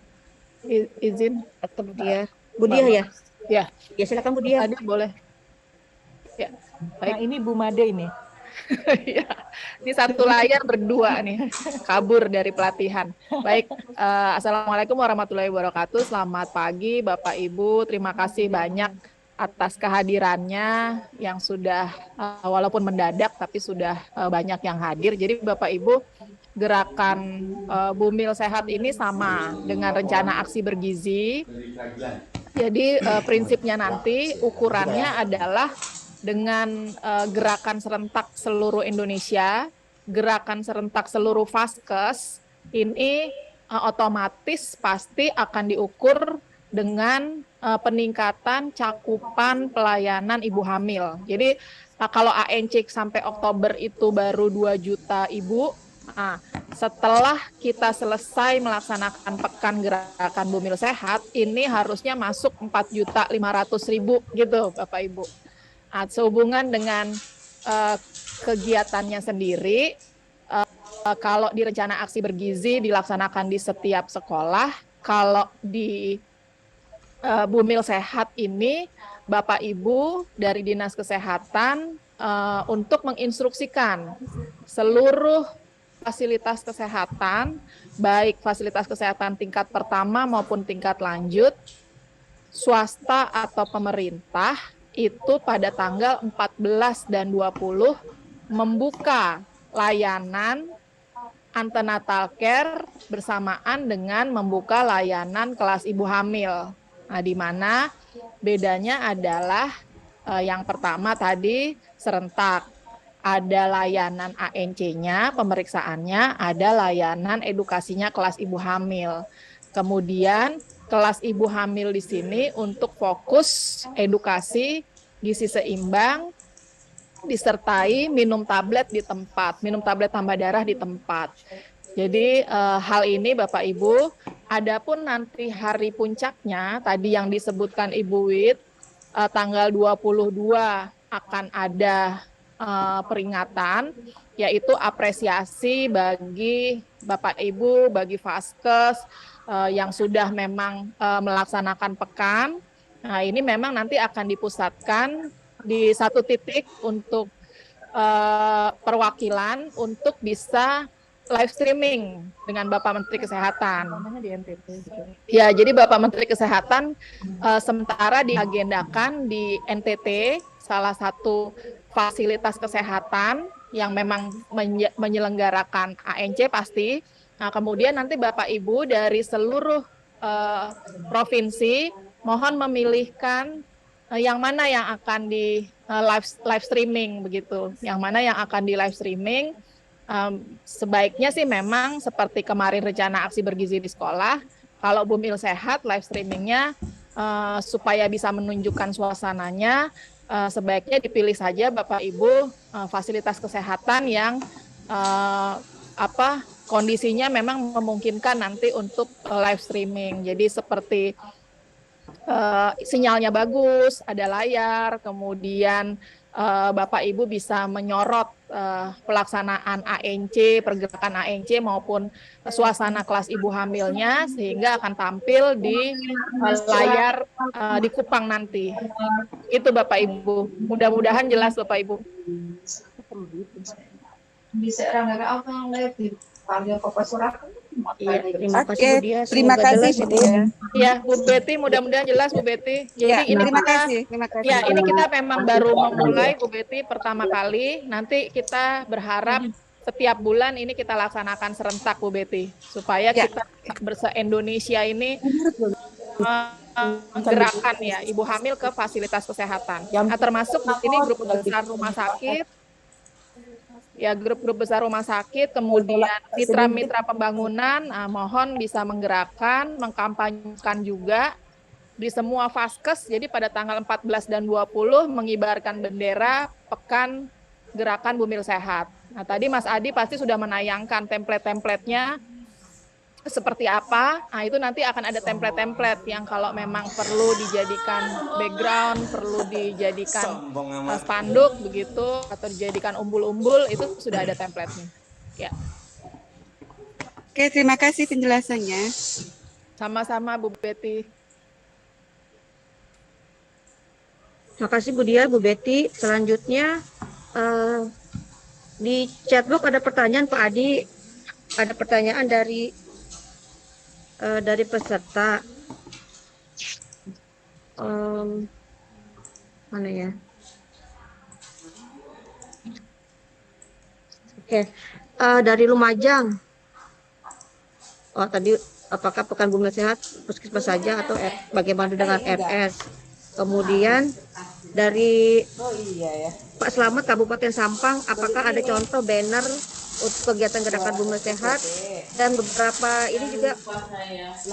Izin atau Bu Diah ya? Ya silakan Bu Diah. Tadi boleh. Ya. Baik. Nah ini Bu Made ini. Ya, ini satu layar berdua nih, kabur dari pelatihan. Baik, Assalamualaikum warahmatullahi wabarakatuh. Selamat pagi Bapak Ibu, terima kasih banyak atas kehadirannya yang sudah walaupun mendadak tapi sudah banyak yang hadir. Jadi Bapak Ibu, gerakan Bumil Sehat ini sama dengan rencana aksi bergizi. Jadi prinsipnya nanti ukurannya adalah dengan gerakan serentak seluruh Indonesia, gerakan serentak seluruh Vaskes, ini otomatis pasti akan diukur dengan peningkatan cakupan pelayanan ibu hamil. Jadi kalau ANC sampai Oktober itu baru 2 juta ibu, nah, setelah kita selesai melaksanakan pekan gerakan Bumil Sehat, ini harusnya masuk 4.500.000 gitu Bapak Ibu. Nah, sehubungan dengan kegiatannya sendiri, kalau di rencana aksi bergizi dilaksanakan di setiap sekolah, kalau di Bumil Sehat ini Bapak Ibu dari Dinas Kesehatan untuk menginstruksikan seluruh fasilitas kesehatan, baik fasilitas kesehatan tingkat pertama maupun tingkat lanjut, swasta atau pemerintah, itu pada tanggal 14 dan 20 membuka layanan antenatal care bersamaan dengan membuka layanan kelas ibu hamil. Nah, di mana bedanya adalah yang pertama tadi serentak. Ada layanan ANC-nya, pemeriksaannya, ada layanan edukasinya kelas ibu hamil. Kemudian kelas ibu hamil di sini untuk fokus edukasi gizi seimbang, disertai minum tablet di tempat, minum tablet tambah darah di tempat. Jadi hal ini Bapak Ibu, adapun nanti hari puncaknya, tadi yang disebutkan Ibu Wit, tanggal 22 akan ada peringatan, yaitu apresiasi bagi Bapak Ibu, bagi Vaskes yang sudah memang melaksanakan pekan. Nah, ini memang nanti akan dipusatkan di satu titik untuk perwakilan untuk bisa live streaming dengan Bapak Menteri Kesehatan. Ya, jadi Bapak Menteri Kesehatan sementara diagendakan di NTT, salah satu fasilitas kesehatan yang memang menyelenggarakan ANC pasti. Nah, kemudian nanti Bapak Ibu dari seluruh provinsi mohon memilihkan yang mana yang akan di live streaming begitu. Yang mana yang akan di live streaming. Sebaiknya sih memang seperti kemarin rencana aksi bergizi di sekolah, kalau Bumil sehat live streamingnya supaya bisa menunjukkan suasananya, sebaiknya dipilih saja Bapak Ibu fasilitas kesehatan yang kondisinya memang memungkinkan nanti untuk live streaming. Jadi seperti sinyalnya bagus, ada layar, kemudian Bapak Ibu bisa menyorot pelaksanaan ANC, pergerakan ANC maupun suasana kelas ibu hamilnya, sehingga akan tampil di layar di Kupang nanti. Itu Bapak Ibu. Mudah-mudahan jelas Bapak Ibu. Bisa apa yang lihat panggil Bapak Surat. Iya, terima kasih Bu Dia. Terima kasih Bu. Ya, Bu Betty, mudah-mudahan jelas Bu Betty. Jadi Ya, ini terima kita, kasih. ya ini kita memang baru memulai Bu Betty pertama kali. Nanti kita berharap setiap bulan ini kita laksanakan serentak Bu Betty, supaya kita se-Indonesia ini gerakan ya ibu hamil ke fasilitas kesehatan. Nah, termasuk di sini grup besar rumah sakit. Ya, grup-grup besar rumah sakit, kemudian mitra-mitra pembangunan, mohon bisa menggerakkan, mengkampanyekan juga di semua Vaskes. Jadi pada tanggal 14 dan 20 mengibarkan bendera Pekan Gerakan Bumil Sehat. Nah, tadi Mas Adi pasti sudah menayangkan template-templatenya seperti apa. Nah, itu nanti akan ada template-template yang kalau memang perlu dijadikan background, perlu dijadikan spanduk begitu, atau dijadikan umbul-umbul, itu sudah ada template-nya. Ya. Oke, terima kasih penjelasannya. Sama-sama Bu Betty. Terima kasih Bu Dia, Bu Betty. Selanjutnya di chatbox ada pertanyaan Pak Adi, ada pertanyaan dari peserta. Mana ya? Oke, dari Lumajang. Oh, tadi apakah Pekan Bumil Sehat puskesmas saja atau bagaimana dengan RS? Kemudian dari Pak Slamet Kabupaten Sampang, apakah ada contoh banner untuk kegiatan gerakan Bumil Sehat, dan beberapa ini juga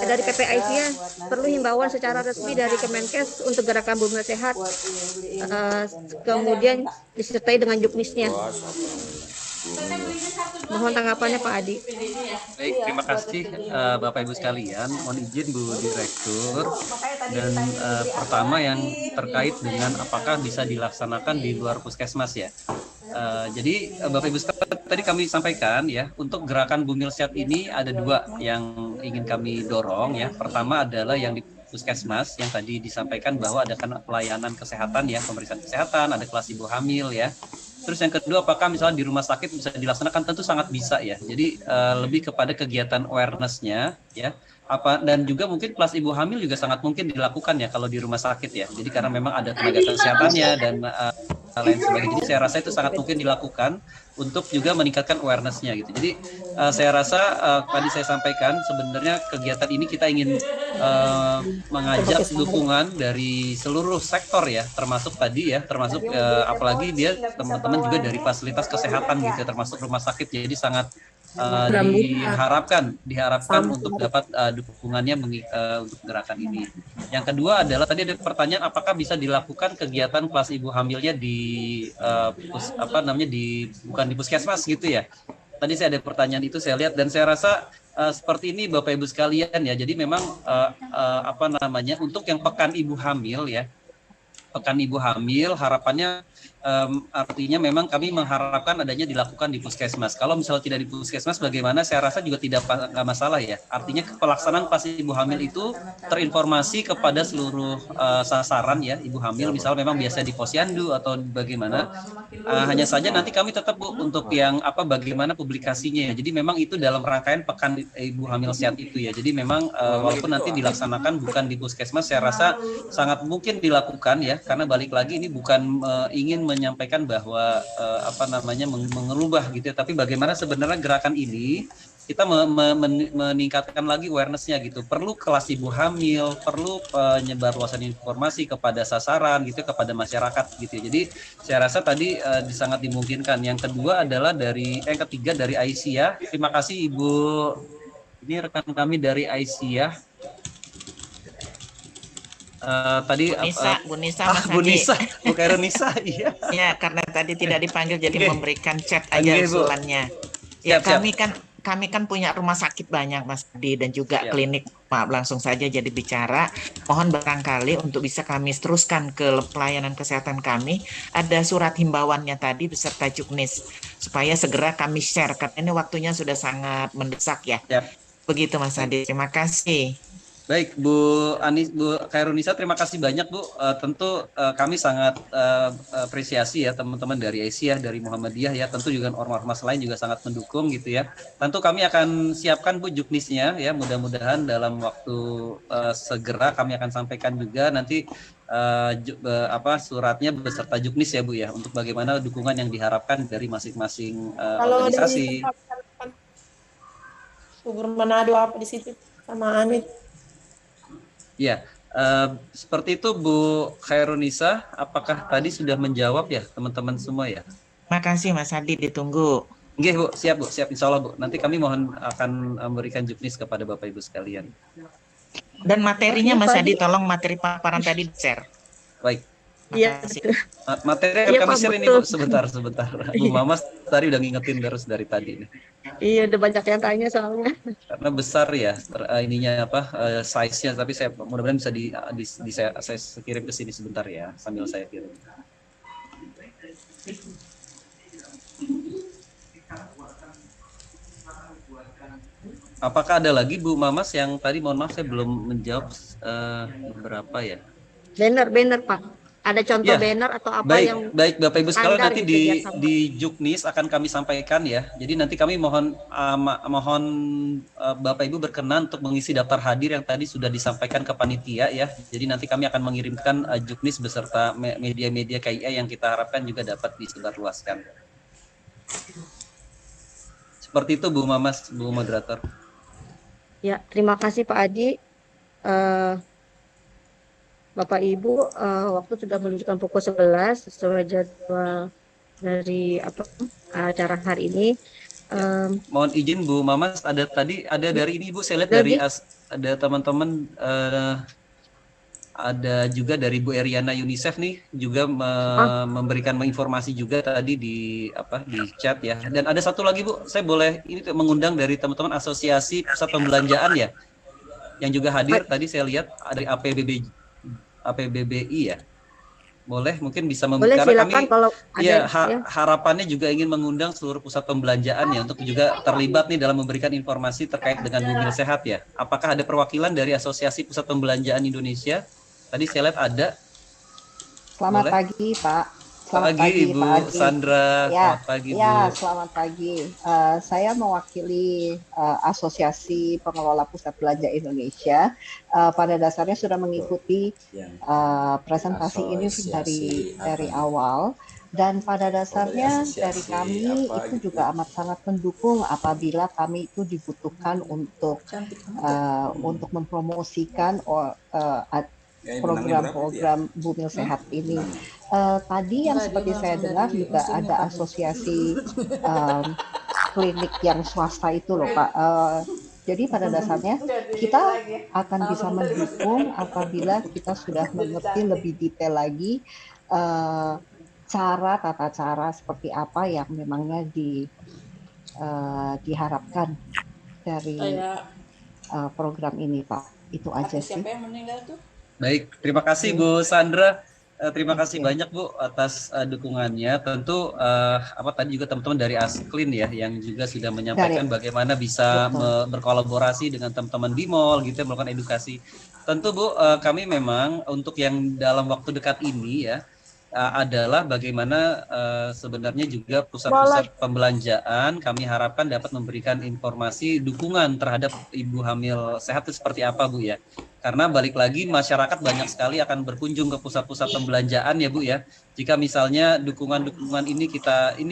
dari PPIC ya, perlu himbauan secara resmi dari Kemenkes untuk gerakan Bumil Sehat, kemudian disertai dengan juknisnya. Mohon tanggapannya Pak Adi. Baik, terima kasih Bapak Ibu sekalian. Mohon izin Bu Direktur. Dan pertama yang terkait dengan apakah bisa dilaksanakan di luar puskesmas ya. Jadi Bapak Ibu sekalian, tadi kami sampaikan ya, untuk gerakan Bumil Sehat ini ada dua yang ingin kami dorong ya. Pertama adalah yang di puskesmas yang tadi disampaikan bahwa ada kan pelayanan kesehatan ya, pemeriksaan kesehatan, ada kelas ibu hamil ya. Terus yang kedua, apakah misalnya di rumah sakit bisa dilaksanakan? Tentu sangat bisa ya. Jadi lebih kepada kegiatan awareness-nya ya. Dan juga mungkin kelas ibu hamil juga sangat mungkin dilakukan ya kalau di rumah sakit ya. Jadi karena memang ada tenaga kesehatannya dan lain sebagainya. Jadi saya rasa itu sangat mungkin dilakukan untuk juga meningkatkan awareness-nya gitu. Jadi saya rasa tadi saya sampaikan sebenarnya kegiatan ini kita ingin mengajak dukungan dari seluruh sektor ya, termasuk tadi ya, termasuk apalagi dia teman-teman juga dari fasilitas kesehatan gitu, termasuk rumah sakit. Jadi sangat diharapkan untuk dapat dukungannya untuk gerakan ini. Yang kedua adalah tadi ada pertanyaan apakah bisa dilakukan kegiatan kelas ibu hamilnya di bukan di puskesmas gitu ya. Tadi saya ada pertanyaan itu saya lihat dan saya rasa seperti ini Bapak Ibu sekalian ya. Jadi memang untuk yang pekan ibu hamil ya. Pekan ibu hamil harapannya artinya memang kami mengharapkan adanya dilakukan di puskesmas. Kalau misalnya tidak di puskesmas bagaimana, saya rasa juga nggak masalah ya. Artinya pelaksanaan pas ibu hamil itu terinformasi kepada seluruh sasaran ya ibu hamil. Misalnya memang biasa di posyandu atau bagaimana. Hanya saja nanti kami tetap Bu untuk yang bagaimana publikasinya ya. Jadi memang itu dalam rangkaian pekan ibu hamil sehat itu ya. Jadi memang walaupun nanti dilaksanakan bukan di puskesmas, saya rasa sangat mungkin dilakukan ya. Karena balik lagi ini bukan ingin menyampaikan bahwa mengerubah gitu ya, tapi bagaimana sebenarnya gerakan ini kita meningkatkan lagi awareness-nya gitu. Perlu kelas ibu hamil, perlu penyebar luasan informasi kepada sasaran gitu, kepada masyarakat gitu ya. Jadi saya rasa tadi sangat dimungkinkan. Yang kedua adalah ketiga dari Aisyah. Terima kasih Ibu, ini rekan kami dari Aisyah. Tadi Bu Nisa, Bu Kairunisa, iya. Ya, karena tadi tidak dipanggil jadi memberikan chat aja usulannya. Ya, kami kan punya rumah sakit banyak Mas Adi dan juga klinik. Maaf, langsung saja jadi bicara. Mohon barangkali untuk bisa kami teruskan ke pelayanan kesehatan kami, ada surat himbauannya tadi beserta juknis supaya segera kami share karena ini waktunya sudah sangat mendesak ya. Begitu Mas Adi. Terima kasih. Baik, Bu Kairunisa, terima kasih banyak Bu. Tentu kami sangat apresiasi ya teman-teman dari Aisyah, dari Muhammadiyah ya. Tentu juga ormas-ormas lain juga sangat mendukung gitu ya. Tentu kami akan siapkan Bu juknisnya ya. Mudah-mudahan dalam waktu segera kami akan sampaikan juga nanti suratnya beserta juknis ya Bu ya. Untuk bagaimana dukungan yang diharapkan dari masing-masing organisasi. Subur Manado apa di situ sama Amit. Ya, seperti itu Bu Kairunisa. Apakah tadi sudah menjawab ya teman-teman semua ya? Makasih Mas Adi, ditunggu. Oke Bu, siap insya Allah Bu. Nanti kami mohon akan memberikan juknis kepada Bapak Ibu sekalian. Dan materinya Mas Adi, tolong materi paparan tadi di-share. Baik. Iya. Materi akan kami share ini Bu, sebentar. Bu Mamas tadi udah ngingetin terus dari tadi nih. Iya, udah banyak yang tanya soalnya. Karena besar ya ininya size-nya, tapi saya mudah-mudahan bisa saya kirim ke sini sebentar ya sambil saya kirim. Apakah ada lagi Bu Mamas yang tadi mohon maaf saya belum menjawab beberapa ya? Banner Pak. Ada contoh banner atau apa yang baik Bapak Ibu sekalian nanti di juknis akan kami sampaikan ya. Jadi nanti kami mohon Bapak Ibu berkenan untuk mengisi daftar hadir yang tadi sudah disampaikan ke panitia ya. Jadi nanti kami akan mengirimkan juknis beserta media-media KIA yang kita harapkan juga dapat disebarluaskan. Seperti itu Bu Mamas, Bu Moderator. Ya, terima kasih Pak Adi. Bapak Ibu, waktu sudah menunjukkan pukul 11 sesuai jadwal dari acara hari ini. Mohon izin Bu Mamas, ada dari ini Bu, saya lihat dari ada teman-teman ada juga dari Bu Eriana UNICEF nih juga memberikan informasi juga tadi di chat ya. Dan ada satu lagi Bu, saya boleh ini mengundang dari teman-teman Asosiasi Pusat Pembelanjaan ya, yang juga hadir tadi saya lihat dari APBBI ya. Boleh mungkin bisa karena kami kalau harapannya juga ingin mengundang seluruh pusat pembelanjaan ya untuk juga terlibat nih dalam memberikan informasi terkait dengan mobil sehat ya. Apakah ada perwakilan dari Asosiasi Pusat Pembelanjaan Indonesia? Tadi saya lihat ada. Selamat pagi Pak. Selamat pagi, pagi, Ibu Pak Adi. Sandra. Ya, Selamat pagi, Bu. ya, selamat pagi. Saya mewakili Asosiasi Pengelola Pusat Belanja Indonesia. Pada dasarnya sudah mengikuti presentasi ini dari awal. Dan pada dasarnya dari kami itu juga amat sangat mendukung apabila kami itu dibutuhkan untuk mempromosikan program-program Bumil Sehat ini. Tadi yang seperti saya dengar juga ada asosiasi klinik yang swasta itu loh Pak. Jadi pada dasarnya kita akan bisa mendukung apabila kita sudah mengerti lebih detail lagi tata cara seperti apa yang memangnya diharapkan dari program ini Pak. Itu aja sih. Siapa yang meninggal tuh? Baik, terima kasih Bu Sandra. Terima kasih banyak Bu atas dukungannya. Tentu tadi juga teman-teman dari Asklin ya yang juga sudah menyampaikan bagaimana bisa berkolaborasi dengan teman-teman di mall gitu melakukan edukasi. Tentu Bu, kami memang untuk yang dalam waktu dekat ini ya adalah bagaimana sebenarnya juga pusat-pusat pembelanjaan kami harapkan dapat memberikan informasi dukungan terhadap ibu hamil sehat itu seperti apa Bu ya. Karena balik lagi masyarakat banyak sekali akan berkunjung ke pusat-pusat pembelanjaan ya Bu ya. Jika misalnya dukungan-dukungan ini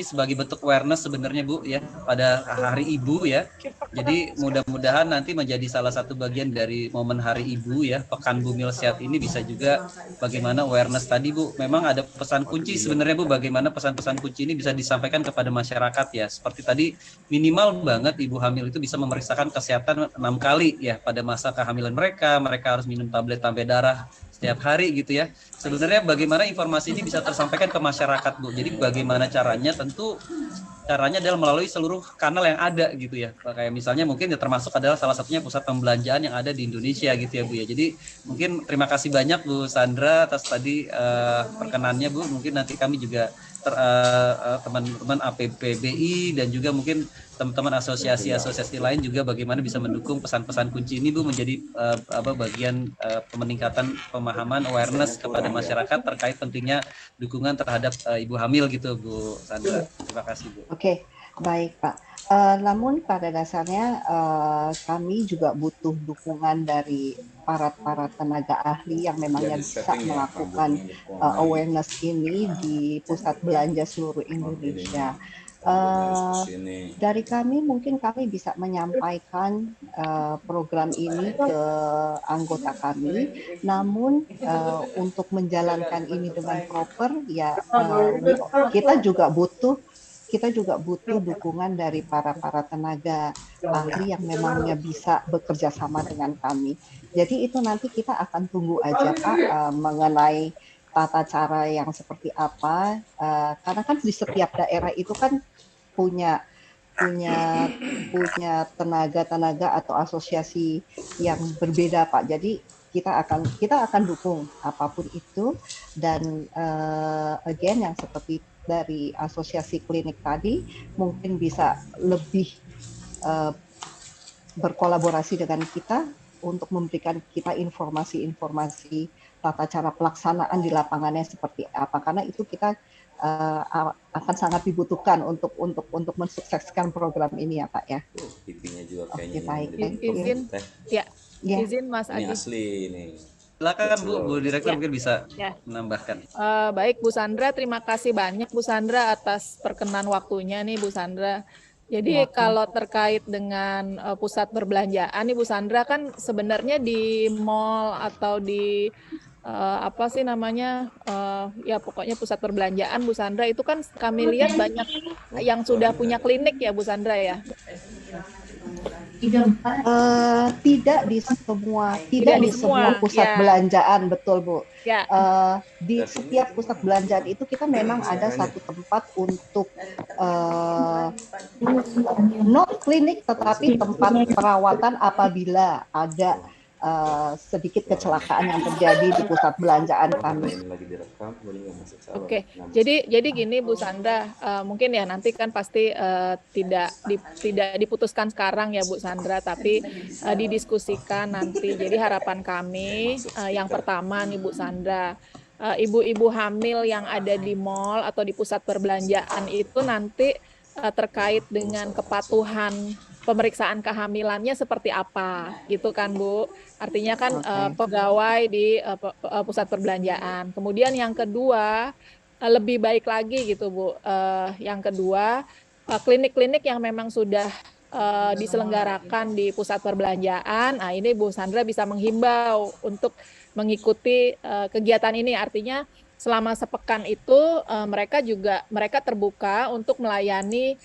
sebagai bentuk awareness sebenarnya Bu ya pada Hari Ibu ya. Jadi mudah-mudahan nanti menjadi salah satu bagian dari momen Hari Ibu ya. Pekan Bumil Sehat ini bisa juga bagaimana awareness tadi Bu. Memang ada pesan kunci sebenarnya Bu, bagaimana pesan-pesan kunci ini bisa disampaikan kepada masyarakat ya. Seperti tadi minimal banget ibu hamil itu bisa memeriksakan kesehatan 6 kali ya pada masa kehamilan mereka harus minum tablet tambah darah setiap hari gitu ya. Sebenarnya bagaimana informasi ini bisa tersampaikan ke masyarakat Bu. Jadi bagaimana caranya, tentu caranya adalah melalui seluruh kanal yang ada gitu ya. Kayak misalnya mungkin ya termasuk adalah salah satunya pusat pembelanjaan yang ada di Indonesia gitu ya Bu ya. Jadi mungkin terima kasih banyak Bu Sandra atas tadi perkenannya Bu. Mungkin nanti kami juga teman-teman APPBI dan juga mungkin teman-teman asosiasi-asosiasi lain juga bagaimana bisa mendukung pesan-pesan kunci ini Bu menjadi bagian peningkatan pemahaman awareness kepada masyarakat terkait pentingnya dukungan terhadap ibu hamil gitu Bu Sandra. Terima kasih Bu. Oke, baik Pak. Namun pada dasarnya kami juga butuh dukungan dari para tenaga ahli yang memangnya bisa melakukan awareness ini di pusat belanja seluruh Indonesia. Dari kami mungkin kami bisa menyampaikan program ini ke anggota kami, namun untuk menjalankan ini dengan proper ya kita juga butuh dukungan dari para tenaga ahli yang memangnya bisa bekerja sama dengan kami. Jadi itu nanti kita akan tunggu aja Pak mengenai tata cara yang seperti apa, karena kan di setiap daerah itu kan punya tenaga atau asosiasi yang berbeda Pak. Jadi kita akan dukung apapun itu, dan again yang seperti dari asosiasi klinik tadi mungkin bisa lebih berkolaborasi dengan kita untuk memberikan kita informasi-informasi tata cara pelaksanaan di lapangannya seperti apa, karena itu kita akan sangat dibutuhkan untuk mensukseskan program ini ya Pak ya. Pipinya juga kayaknya. Izin Mas Adi. Ini asli ini. Silakan Bu Direktur mungkin bisa menambahkan. Baik Bu Sandra, terima kasih banyak Bu Sandra atas perkenan waktunya nih Bu Sandra. Jadi kalau terkait dengan pusat perbelanjaan nih Bu Sandra, kan sebenarnya di mall atau di ya pokoknya pusat perbelanjaan Bu Sandra itu kan kami lihat banyak yang sudah punya klinik ya Bu Sandra ya. Tidak di semua pusat belanjaan, betul Bu. Ya. Di setiap pusat belanjaan itu kita memang ada satu tempat untuk not klinik tetapi tempat perawatan apabila ada sedikit kecelakaan yang terjadi di pusat belanjaan kami. Oke, jadi gini Bu Sandra, mungkin ya nanti kan pasti tidak diputuskan sekarang ya Bu Sandra, tapi didiskusikan nanti. Jadi harapan kami yang pertama nih Bu Sandra, ibu-ibu hamil yang ada di mall atau di pusat perbelanjaan itu nanti terkait dengan kepatuhan pemeriksaan kehamilannya seperti apa gitu kan Bu. Artinya kan pegawai di pusat perbelanjaan. Kemudian yang kedua lebih baik lagi gitu Bu. Yang kedua klinik-klinik yang memang sudah diselenggarakan di pusat perbelanjaan. Nah, ini Bu Sandra bisa menghimbau untuk mengikuti kegiatan ini. Artinya selama sepekan itu mereka terbuka untuk melayani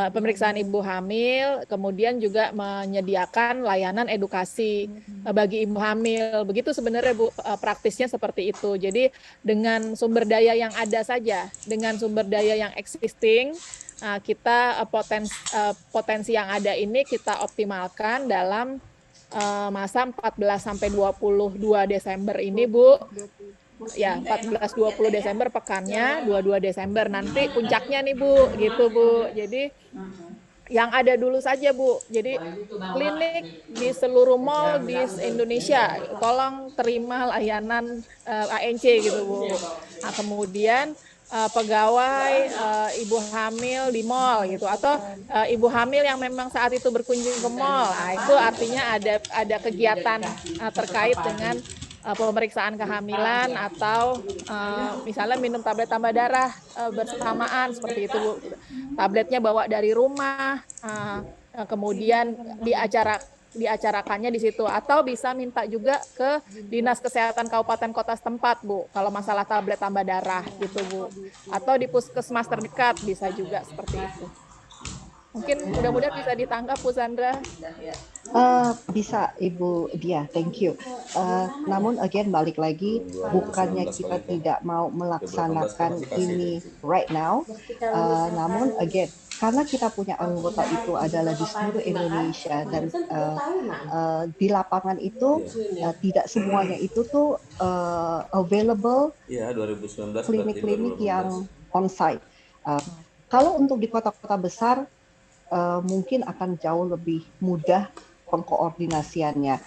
pemeriksaan ibu hamil, kemudian juga menyediakan layanan edukasi bagi ibu hamil. Begitu sebenarnya Bu, praktisnya seperti itu. Jadi dengan sumber daya yang ada saja, dengan sumber daya yang existing, kita potensi yang ada ini kita optimalkan dalam masa 14 sampai 22 Desember ini Bu. Ya, 14-20 Desember pekannya, 22 Desember nanti puncaknya nih Bu, gitu Bu. Jadi yang ada dulu saja Bu. Jadi klinik di seluruh mall di Indonesia, tolong terima layanan ANC gitu Bu. Nah, kemudian pegawai ibu hamil di mall gitu, atau ibu hamil yang memang saat itu berkunjung ke mall. Nah, itu artinya ada kegiatan terkait dengan pemeriksaan kehamilan atau misalnya minum tablet tambah darah bersamaan seperti itu Bu. Tabletnya bawa dari rumah, kemudian diacarakannya di situ, atau bisa minta juga ke Dinas Kesehatan Kabupaten Kota setempat Bu kalau masalah tablet tambah darah gitu Bu, atau di puskesmas terdekat bisa juga seperti itu. Mungkin mudah-mudahan bisa ditangkap Bu Sandra. Bisa Ibu Dia, thank you. Namun again balik lagi, bukannya kita tidak mau melaksanakan ini right now, namun again karena kita punya anggota itu adalah di seluruh Indonesia dan di lapangan itu tidak semuanya itu tuh available klinik-klinik yang on-site. Kalau untuk di kota-kota besar mungkin akan jauh lebih mudah pengkoordinasiannya.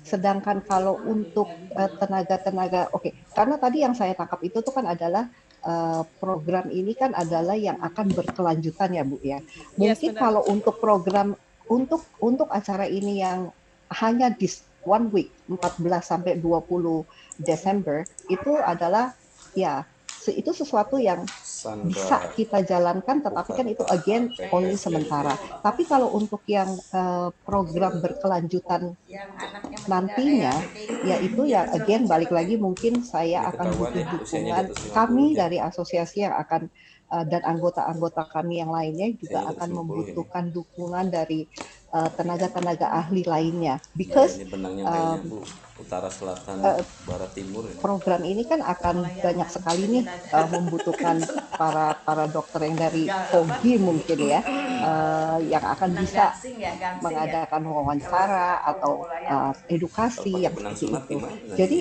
Sedangkan kalau untuk tenaga-tenaga, karena tadi yang saya tangkap itu tuh kan adalah program ini kan adalah yang akan berkelanjutan ya Bu ya. Mungkin kalau untuk program untuk acara ini yang hanya di 1 week 14 sampai 20 Desember itu adalah ya itu sesuatu yang bisa kita jalankan, tetapi kan itu again only sementara. Tapi kalau untuk yang program berkelanjutan nantinya, ya itu ya again balik lagi mungkin saya akan butuh dukungan kami dari asosiasi yang akan dan anggota-anggota kami yang lainnya juga akan membutuhkan dukungan dari tenaga-tenaga ahli lainnya, because utara, selatan, barat, timur. Program ini kan akan banyak sekali nih membutuhkan para dokter yang dari POGI mungkin ya, yang akan bisa mengadakan wawancara atau edukasi yang seperti itu. Jadi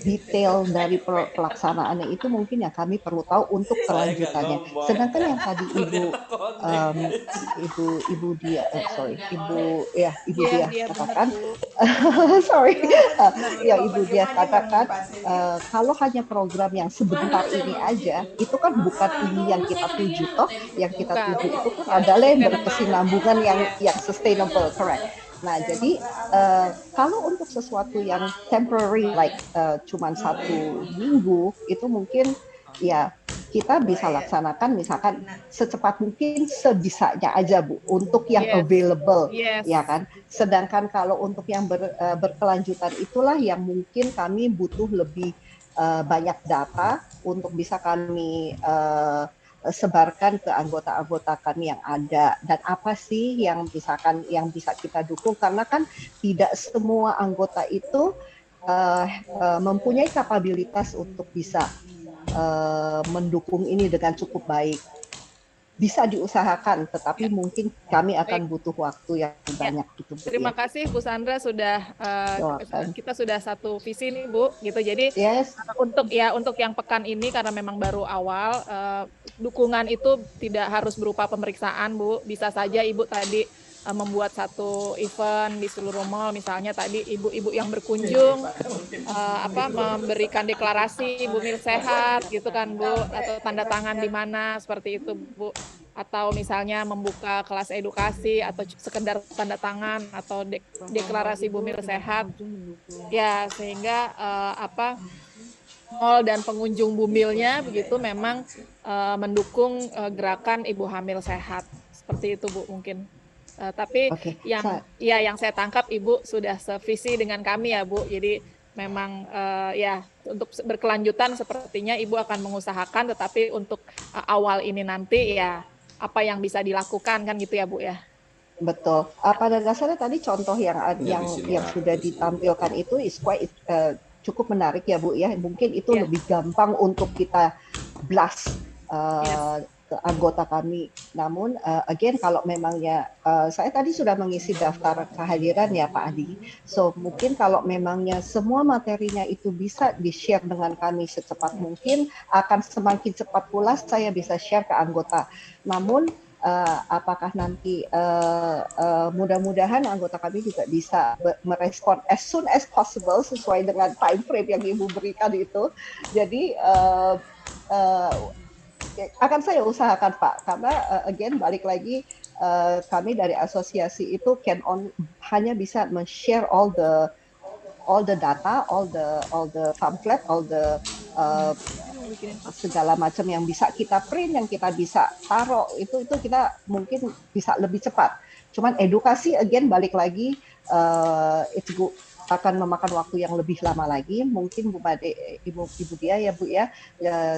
detail dari pelaksanaannya itu mungkin yang kami perlu tahu untuk kelanjutannya. Sedangkan yang tadi Ibu Dia katakan, Ibu Dia katakan kalau hanya program yang sebentar ini aja, itu kan bukan ini yang kita tuju toh. Yang kita tuju itu kan adalah yang berkesinambungan yang sustainable, correct. Nah, jadi kalau untuk sesuatu yang temporary, like cuman 1 minggu, itu mungkin ya kita bisa laksanakan misalkan secepat mungkin sebisanya aja Bu, untuk yang available, ya kan. Sedangkan kalau untuk yang berkelanjutan itulah yang mungkin kami butuh lebih banyak data untuk bisa kami sebarkan ke anggota-anggota kami yang ada, dan apa sih yang bisa kita dukung, karena kan tidak semua anggota itu mempunyai kapabilitas untuk bisa mendukung ini dengan cukup baik. Bisa diusahakan, tetapi mungkin kami akan butuh waktu yang banyak gitu Bu. Terima kasih Bu Sandra sudah kita sudah satu visi nih Bu gitu. Jadi untuk yang pekan ini karena memang baru awal, dukungan itu tidak harus berupa pemeriksaan Bu. Bisa saja Ibu tadi membuat satu event di seluruh mall, misalnya tadi ibu-ibu yang berkunjung memberikan deklarasi Bumil sehat gitu kan Bu, atau tanda tangan di mana seperti itu Bu, atau misalnya membuka kelas edukasi atau sekedar tanda tangan atau deklarasi Bumil sehat ya, sehingga mall dan pengunjung Bumilnya begitu memang mendukung gerakan ibu hamil sehat seperti itu Bu mungkin. Tapi yang saya tangkap Ibu sudah sevisi dengan kami ya Bu. Jadi memang ya untuk berkelanjutan sepertinya Ibu akan mengusahakan, tetapi untuk awal ini nanti ya apa yang bisa dilakukan kan gitu ya Bu ya. Betul. Pada dasarnya tadi contoh yang sudah ditampilkan itu cukup menarik ya Bu ya. Mungkin itu lebih gampang untuk kita blast ke anggota kami. Namun again kalau memangnya saya tadi sudah mengisi daftar kehadiran ya Pak Adi. So mungkin kalau memangnya semua materinya itu bisa di-share dengan kami secepat mungkin, akan semakin cepat pula saya bisa share ke anggota. Namun apakah nanti mudah-mudahan anggota kami juga bisa merespon as soon as possible sesuai dengan time frame yang Ibu berikan itu. Jadi akan saya usahakan Pak, karena again balik lagi kami dari asosiasi itu hanya bisa men-share all the data, all the pamphlet, all the segala macam yang bisa kita print, yang kita bisa taruh itu kita mungkin bisa lebih cepat. Cuman edukasi again balik lagi akan memakan waktu yang lebih lama lagi, mungkin Bu Bade, Ibu Dia ya Bu ya.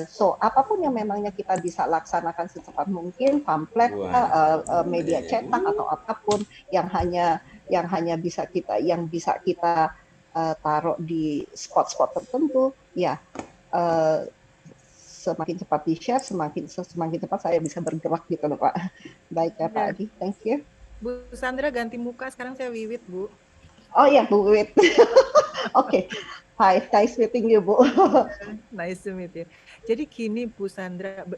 So apapun yang memangnya kita bisa laksanakan secepat mungkin, pamflet, media cetak atau apapun yang hanya bisa kita taruh di spot-spot tertentu, ya semakin cepat di-share, semakin cepat saya bisa bergerak gitu loh Pak. Baik ya Pak Adi, thank you. Bu Sandra ganti muka, sekarang saya Wiwit Bu. Oh ya Bu Wiwit. Oke. Hi, nice meeting you Bu. Nice to meet you. Jadi gini Bu Sandra,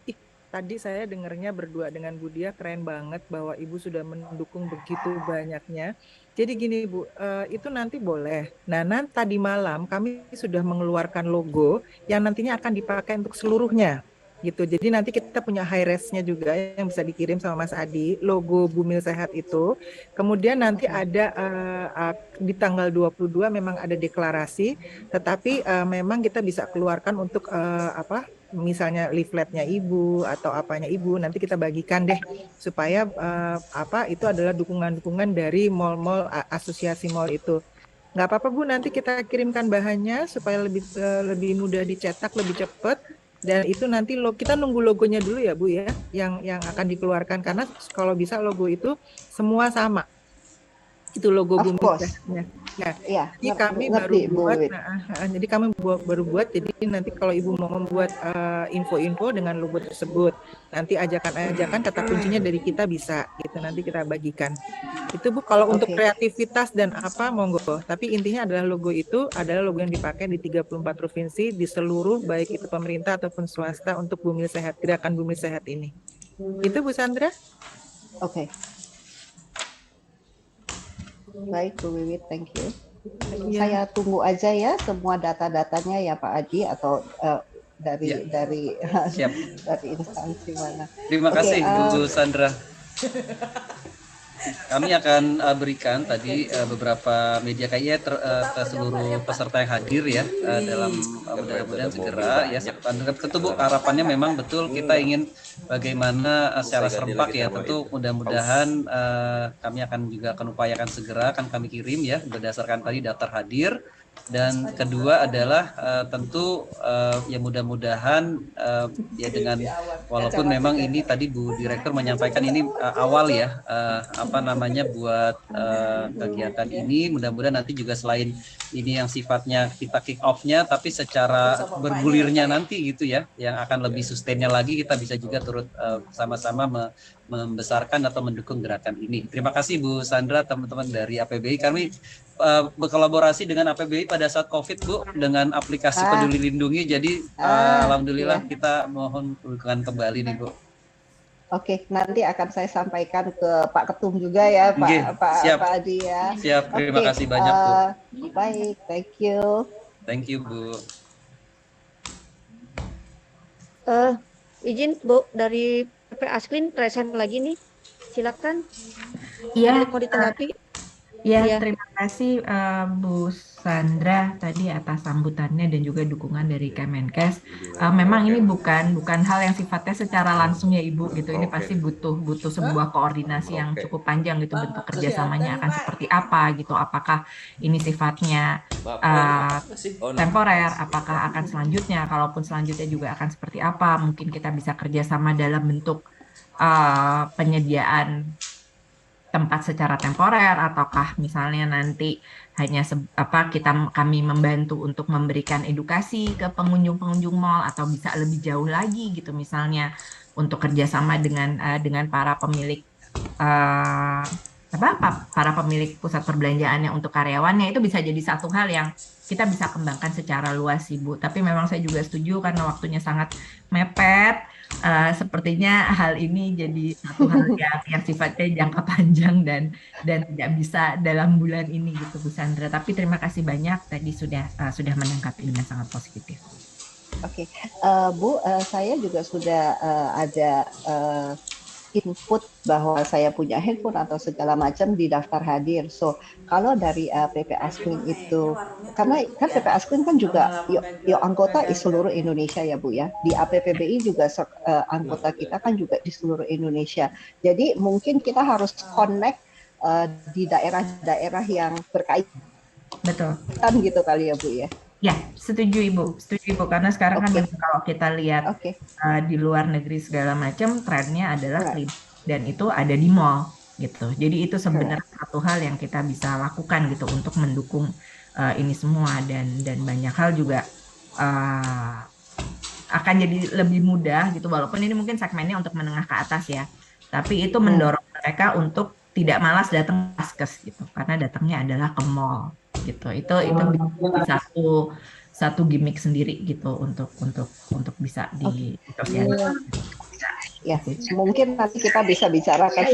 tadi saya dengarnya berdua dengan Bu Dia keren banget bahwa Ibu sudah mendukung begitu banyaknya. Jadi gini Bu, itu nanti boleh. Nah, tadi malam kami sudah mengeluarkan logo yang nantinya akan dipakai untuk seluruhnya. Gitu. Jadi nanti kita punya high res-nya juga yang bisa dikirim sama Mas Adi, logo Bumil Sehat itu. Kemudian nanti ada di tanggal 22 memang ada deklarasi, tetapi memang kita bisa keluarkan untuk misalnya leafletnya Ibu atau apanya Ibu, nanti kita bagikan deh supaya itu adalah dukungan-dukungan dari mall-mall, asosiasi mall itu. Nggak apa-apa Bu, nanti kita kirimkan bahannya supaya lebih mudah dicetak, lebih cepat. Dan itu nanti kita nunggu logonya dulu ya Bu ya, yang akan dikeluarkan, karena kalau bisa logo itu semua sama. Itu logo Bumil Sehatnya. Ya, jadi kami baru buat, jadi nanti kalau Ibu mau membuat info-info dengan logo tersebut, nanti ajakan-ajakan kata kuncinya dari kita bisa, gitu nanti kita bagikan. Itu Bu, kalau untuk kreativitas dan monggo. Tapi intinya adalah logo itu adalah logo yang dipakai di 34 provinsi di seluruh baik itu pemerintah ataupun swasta untuk Bumil Sehat, gerakan Bumil Sehat ini. Itu Bu Sandra? Oke. Baik Bu Wiwit, thank you. Saya tunggu aja ya semua data-datanya ya Pak Adi atau dari instansi mana. Terima kasih Bu Sandra. Kami akan berikan tadi beberapa media kayaknya ke seluruh peserta yang hadir ya dalam mudah-mudahan segera ya. Tentu Bu, harapannya memang betul kita ingin bagaimana secara serempak ya, tentu mudah-mudahan kami juga akan upayakan segera akan kami kirim ya berdasarkan tadi daftar hadir. Dan kedua adalah tentu ya mudah-mudahan ya dengan walaupun memang ini tadi Bu Direktur menyampaikan ini awal ya buat kegiatan ini, mudah-mudahan nanti juga selain ini yang sifatnya kita kick off-nya, tapi secara bergulirnya nanti gitu ya, yang akan lebih sustainnya lagi kita bisa juga turut sama-sama membesarkan atau mendukung gerakan ini. Terima kasih Bu Sandra, teman-teman dari APBI. Kami berkolaborasi dengan APBI pada saat COVID Bu dengan aplikasi Peduli Lindungi. Jadi alhamdulillah kita mohon dukungan kembali nih Bu. Oke, nanti akan saya sampaikan ke Pak Ketum juga ya, Siap. Pak Adi ya. Siap, terima kasih banyak Bu. Baik, thank you. Thank you Bu. Izin Bu, dari PP Asklin present lagi nih, silakan. Iya, mau ditanggapi. Ya, terima kasih Bu Sandra tadi atas sambutannya dan juga dukungan dari Kemenkes. Memang ini bukan hal yang sifatnya secara langsung ya Ibu gitu. Ini pasti butuh sebuah koordinasi yang cukup panjang gitu, bentuk kerjasamanya akan seperti apa gitu. Apakah ini sifatnya temporer, apakah akan selanjutnya, kalaupun selanjutnya juga akan seperti apa. Mungkin kita bisa kerjasama dalam bentuk penyediaan tempat secara temporer, ataukah misalnya nanti hanya kami membantu untuk memberikan edukasi ke pengunjung mall, atau bisa lebih jauh lagi gitu, misalnya untuk kerjasama dengan para pemilik para pemilik pusat perbelanjaannya untuk karyawannya. Itu bisa jadi satu hal yang kita bisa kembangkan secara luas Ibu. Tapi memang saya juga setuju karena waktunya sangat mepet. Sepertinya hal ini jadi satu hal yang sifatnya jangka panjang dan tidak bisa dalam bulan ini gitu Bu Sandra. Tapi terima kasih banyak tadi sudah menanggapi dengan sangat positif. Oke, Bu, saya juga sudah ada input bahwa saya punya handphone atau segala macam di daftar hadir. So kalau dari PP Asklin itu, karena kan PP Asklin kan juga anggota di seluruh Indonesia ya Bu ya. Di APPBI juga anggota kita kan juga di seluruh Indonesia. Jadi mungkin kita harus connect di daerah-daerah yang berkaitan. Betul. Kan gitu kali ya Bu ya. Ya, setuju Ibu, karena sekarang kan kalau kita lihat di luar negeri segala macam, trennya adalah klinik, dan itu ada di mall gitu. Jadi itu sebenarnya satu hal yang kita bisa lakukan gitu untuk mendukung ini semua, dan banyak hal juga akan jadi lebih mudah gitu, walaupun ini mungkin segmennya untuk menengah ke atas ya, tapi itu mendorong mereka untuk tidak malas datang ke Paskes gitu, karena datangnya adalah ke mall gitu. Itu satu gimmick sendiri gitu untuk bisa disosialisasikan. Ya, mungkin nanti kita bisa bicarakan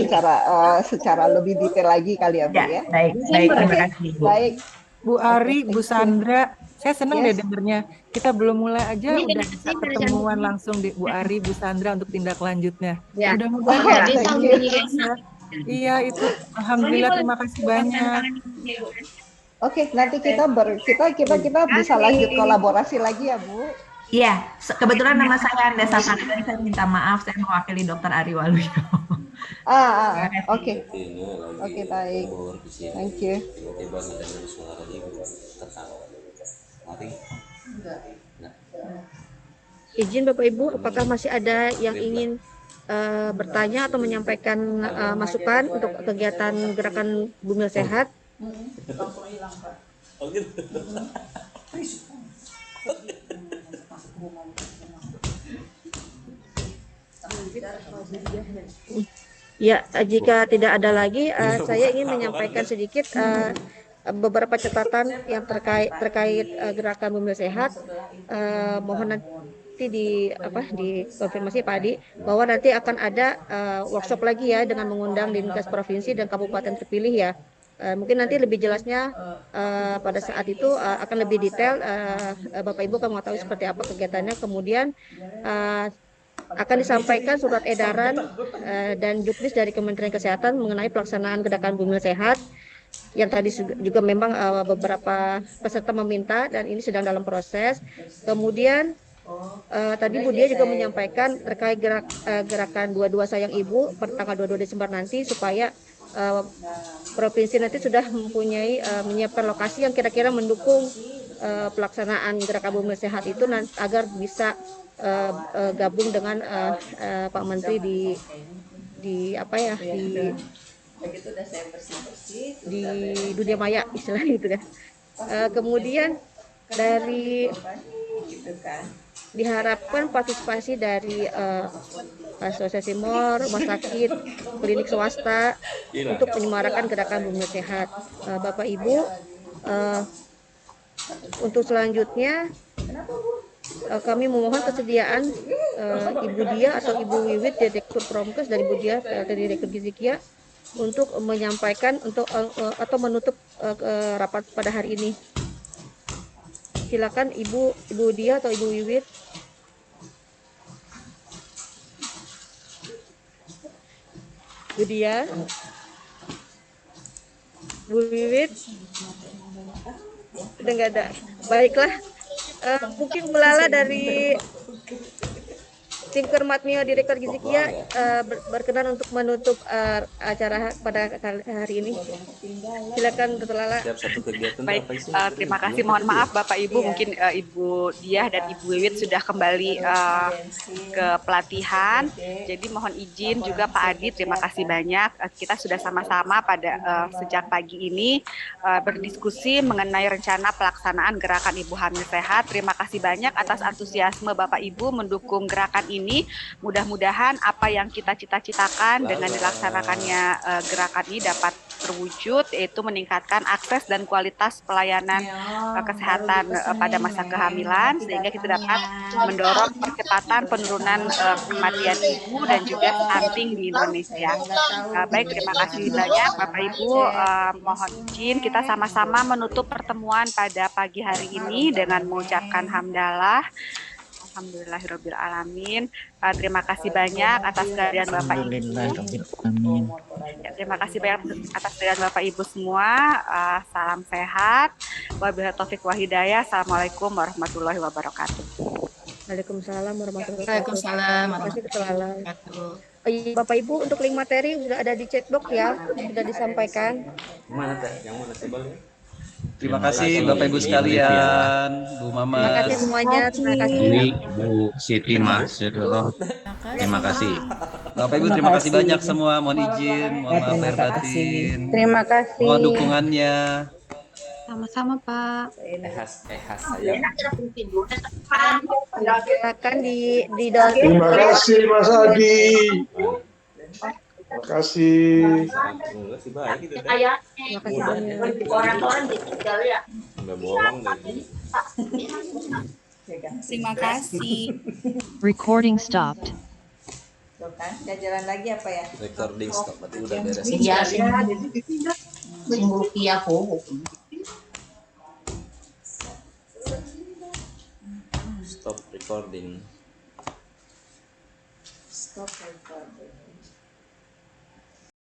secara lebih detail lagi kali ya Bu ya. Baik, terima kasih Bu. Baik. Bu Ari, Bu Sandra, saya senang deh dengernya. Kita belum mulai aja udah bisa pertemuan langsung di Bu Ari, Bu Sandra untuk tindak lanjutnya. Mudah-mudahan iya itu, alhamdulillah, terima kasih banyak. Oke, nanti kita bisa lanjut kolaborasi lagi ya Bu. Iya, kebetulan nama saya Anda Safari, saya minta maaf, saya mewakili Dr. Ari Waluyo. Oke, baik, thank you. Izin Bapak Ibu, apakah masih ada yang ingin bertanya atau menyampaikan masukan untuk kegiatan gerakan Bumil Sehat? Ya, jika tidak ada lagi, saya ingin menyampaikan sedikit beberapa catatan yang terkait gerakan Bumil Sehat. Mohon nanti dikonfirmasi Pak Adi bahwa nanti akan ada workshop lagi ya dengan mengundang Dinkes Provinsi dan Kabupaten terpilih ya. Mungkin nanti lebih jelasnya pada saat itu akan lebih detail. Bapak Ibu akan mengetahui seperti apa kegiatannya. Kemudian akan disampaikan surat edaran dan juknis dari Kementerian Kesehatan mengenai pelaksanaan gerakan Bumil Sehat yang tadi juga memang beberapa peserta meminta dan ini sedang dalam proses. Kemudian tadi Bu Dia juga menyampaikan terkait gerakan 22 Sayang Ibu per tanggal 22 Desember nanti, supaya provinsi nanti sudah mempunyai menyiapkan lokasi yang kira-kira mendukung pelaksanaan gerakan Bumil Sehat itu agar bisa gabung dengan Pak Menteri di dunia maya istilahnya gitu kan. Kemudian dari diharapkan partisipasi dari asosiasi mall, rumah sakit, klinik swasta untuk menyemarakan gerakan Bumil Sehat. Bapak Ibu, untuk selanjutnya kami memohon kesediaan Ibu Dia atau Ibu Wiwit, Direktur Promkes, dan Ibu Dia, Direktur Gizikia, untuk menyampaikan atau menutup rapat pada hari ini. Silakan Ibu Dia atau Ibu Wiwit. Bu Dia, Bu Wiwit, udah nggak ada. Baiklah, mungkin Bu Lala dari tim Kermatmio Direktur Gizikia berkenan untuk menutup acara pada hari ini. Silakan Dr. Lala. Baik, terima kasih. Mohon maaf Bapak Ibu, mungkin Ibu Diah dan Ibu Wiwit sudah kembali ke pelatihan. Jadi mohon izin juga Pak Adi, terima kasih banyak. Kita sudah sama-sama pada sejak pagi ini berdiskusi mengenai rencana pelaksanaan gerakan Ibu Hamil Sehat. Terima kasih banyak atas antusiasme Bapak Ibu mendukung gerakan ini. Mudah-mudahan apa yang kita cita-citakan dengan dilaksanakannya gerakan ini dapat terwujud, yaitu meningkatkan akses dan kualitas pelayanan kesehatan pada masa kehamilan, sehingga kita dapat mendorong percepatan penurunan kematian ibu dan juga stunting di Indonesia. Baik, terima kasih banyak Bapak Ibu. Mohon izin kita sama-sama menutup pertemuan pada pagi hari ini dengan mengucapkan hamdalah. Alhamdulillahirabbil alamin. Terima kasih banyak atas kehadiran Bapak Ibu. Ya, terima kasih banyak atas kehadiran Bapak Ibu semua. Salam sehat. Wabillahi taufiq wa hidayah. Assalamualaikum warahmatullahi wabarakatuh. Waalaikumsalam warahmatullahi wabarakatuh. Waalaikumsalam Terima kasih Dr. Lala. Bapak Ibu, untuk link materi sudah ada di chatbox ya, sudah disampaikan. Mana teh? Yang mana coba lihat? Terima kasih Bapak Ibu sekalian, Bu Mamas. Terima kasih semuanya. Terima kasih. Bu Siti Masroh. Terima kasih. Bapak Ibu terima kasih banyak semua. Mohon izin, mohon maaf lahir batin. Terima kasih. Mohon dukungannya. Sama-sama Pak. Ehas saya. Silakan di dalam. Terima kasih Mas Adi. Terima kasih. Orang-orang ditinggal ya. Udah bohong lagi. Terima kasih. Recording stopped. Tuh kan, udah jalan lagi apa ya? Recording stop, berarti udah beres. Iya, sing rupiah po. Stop recording. Stop recording.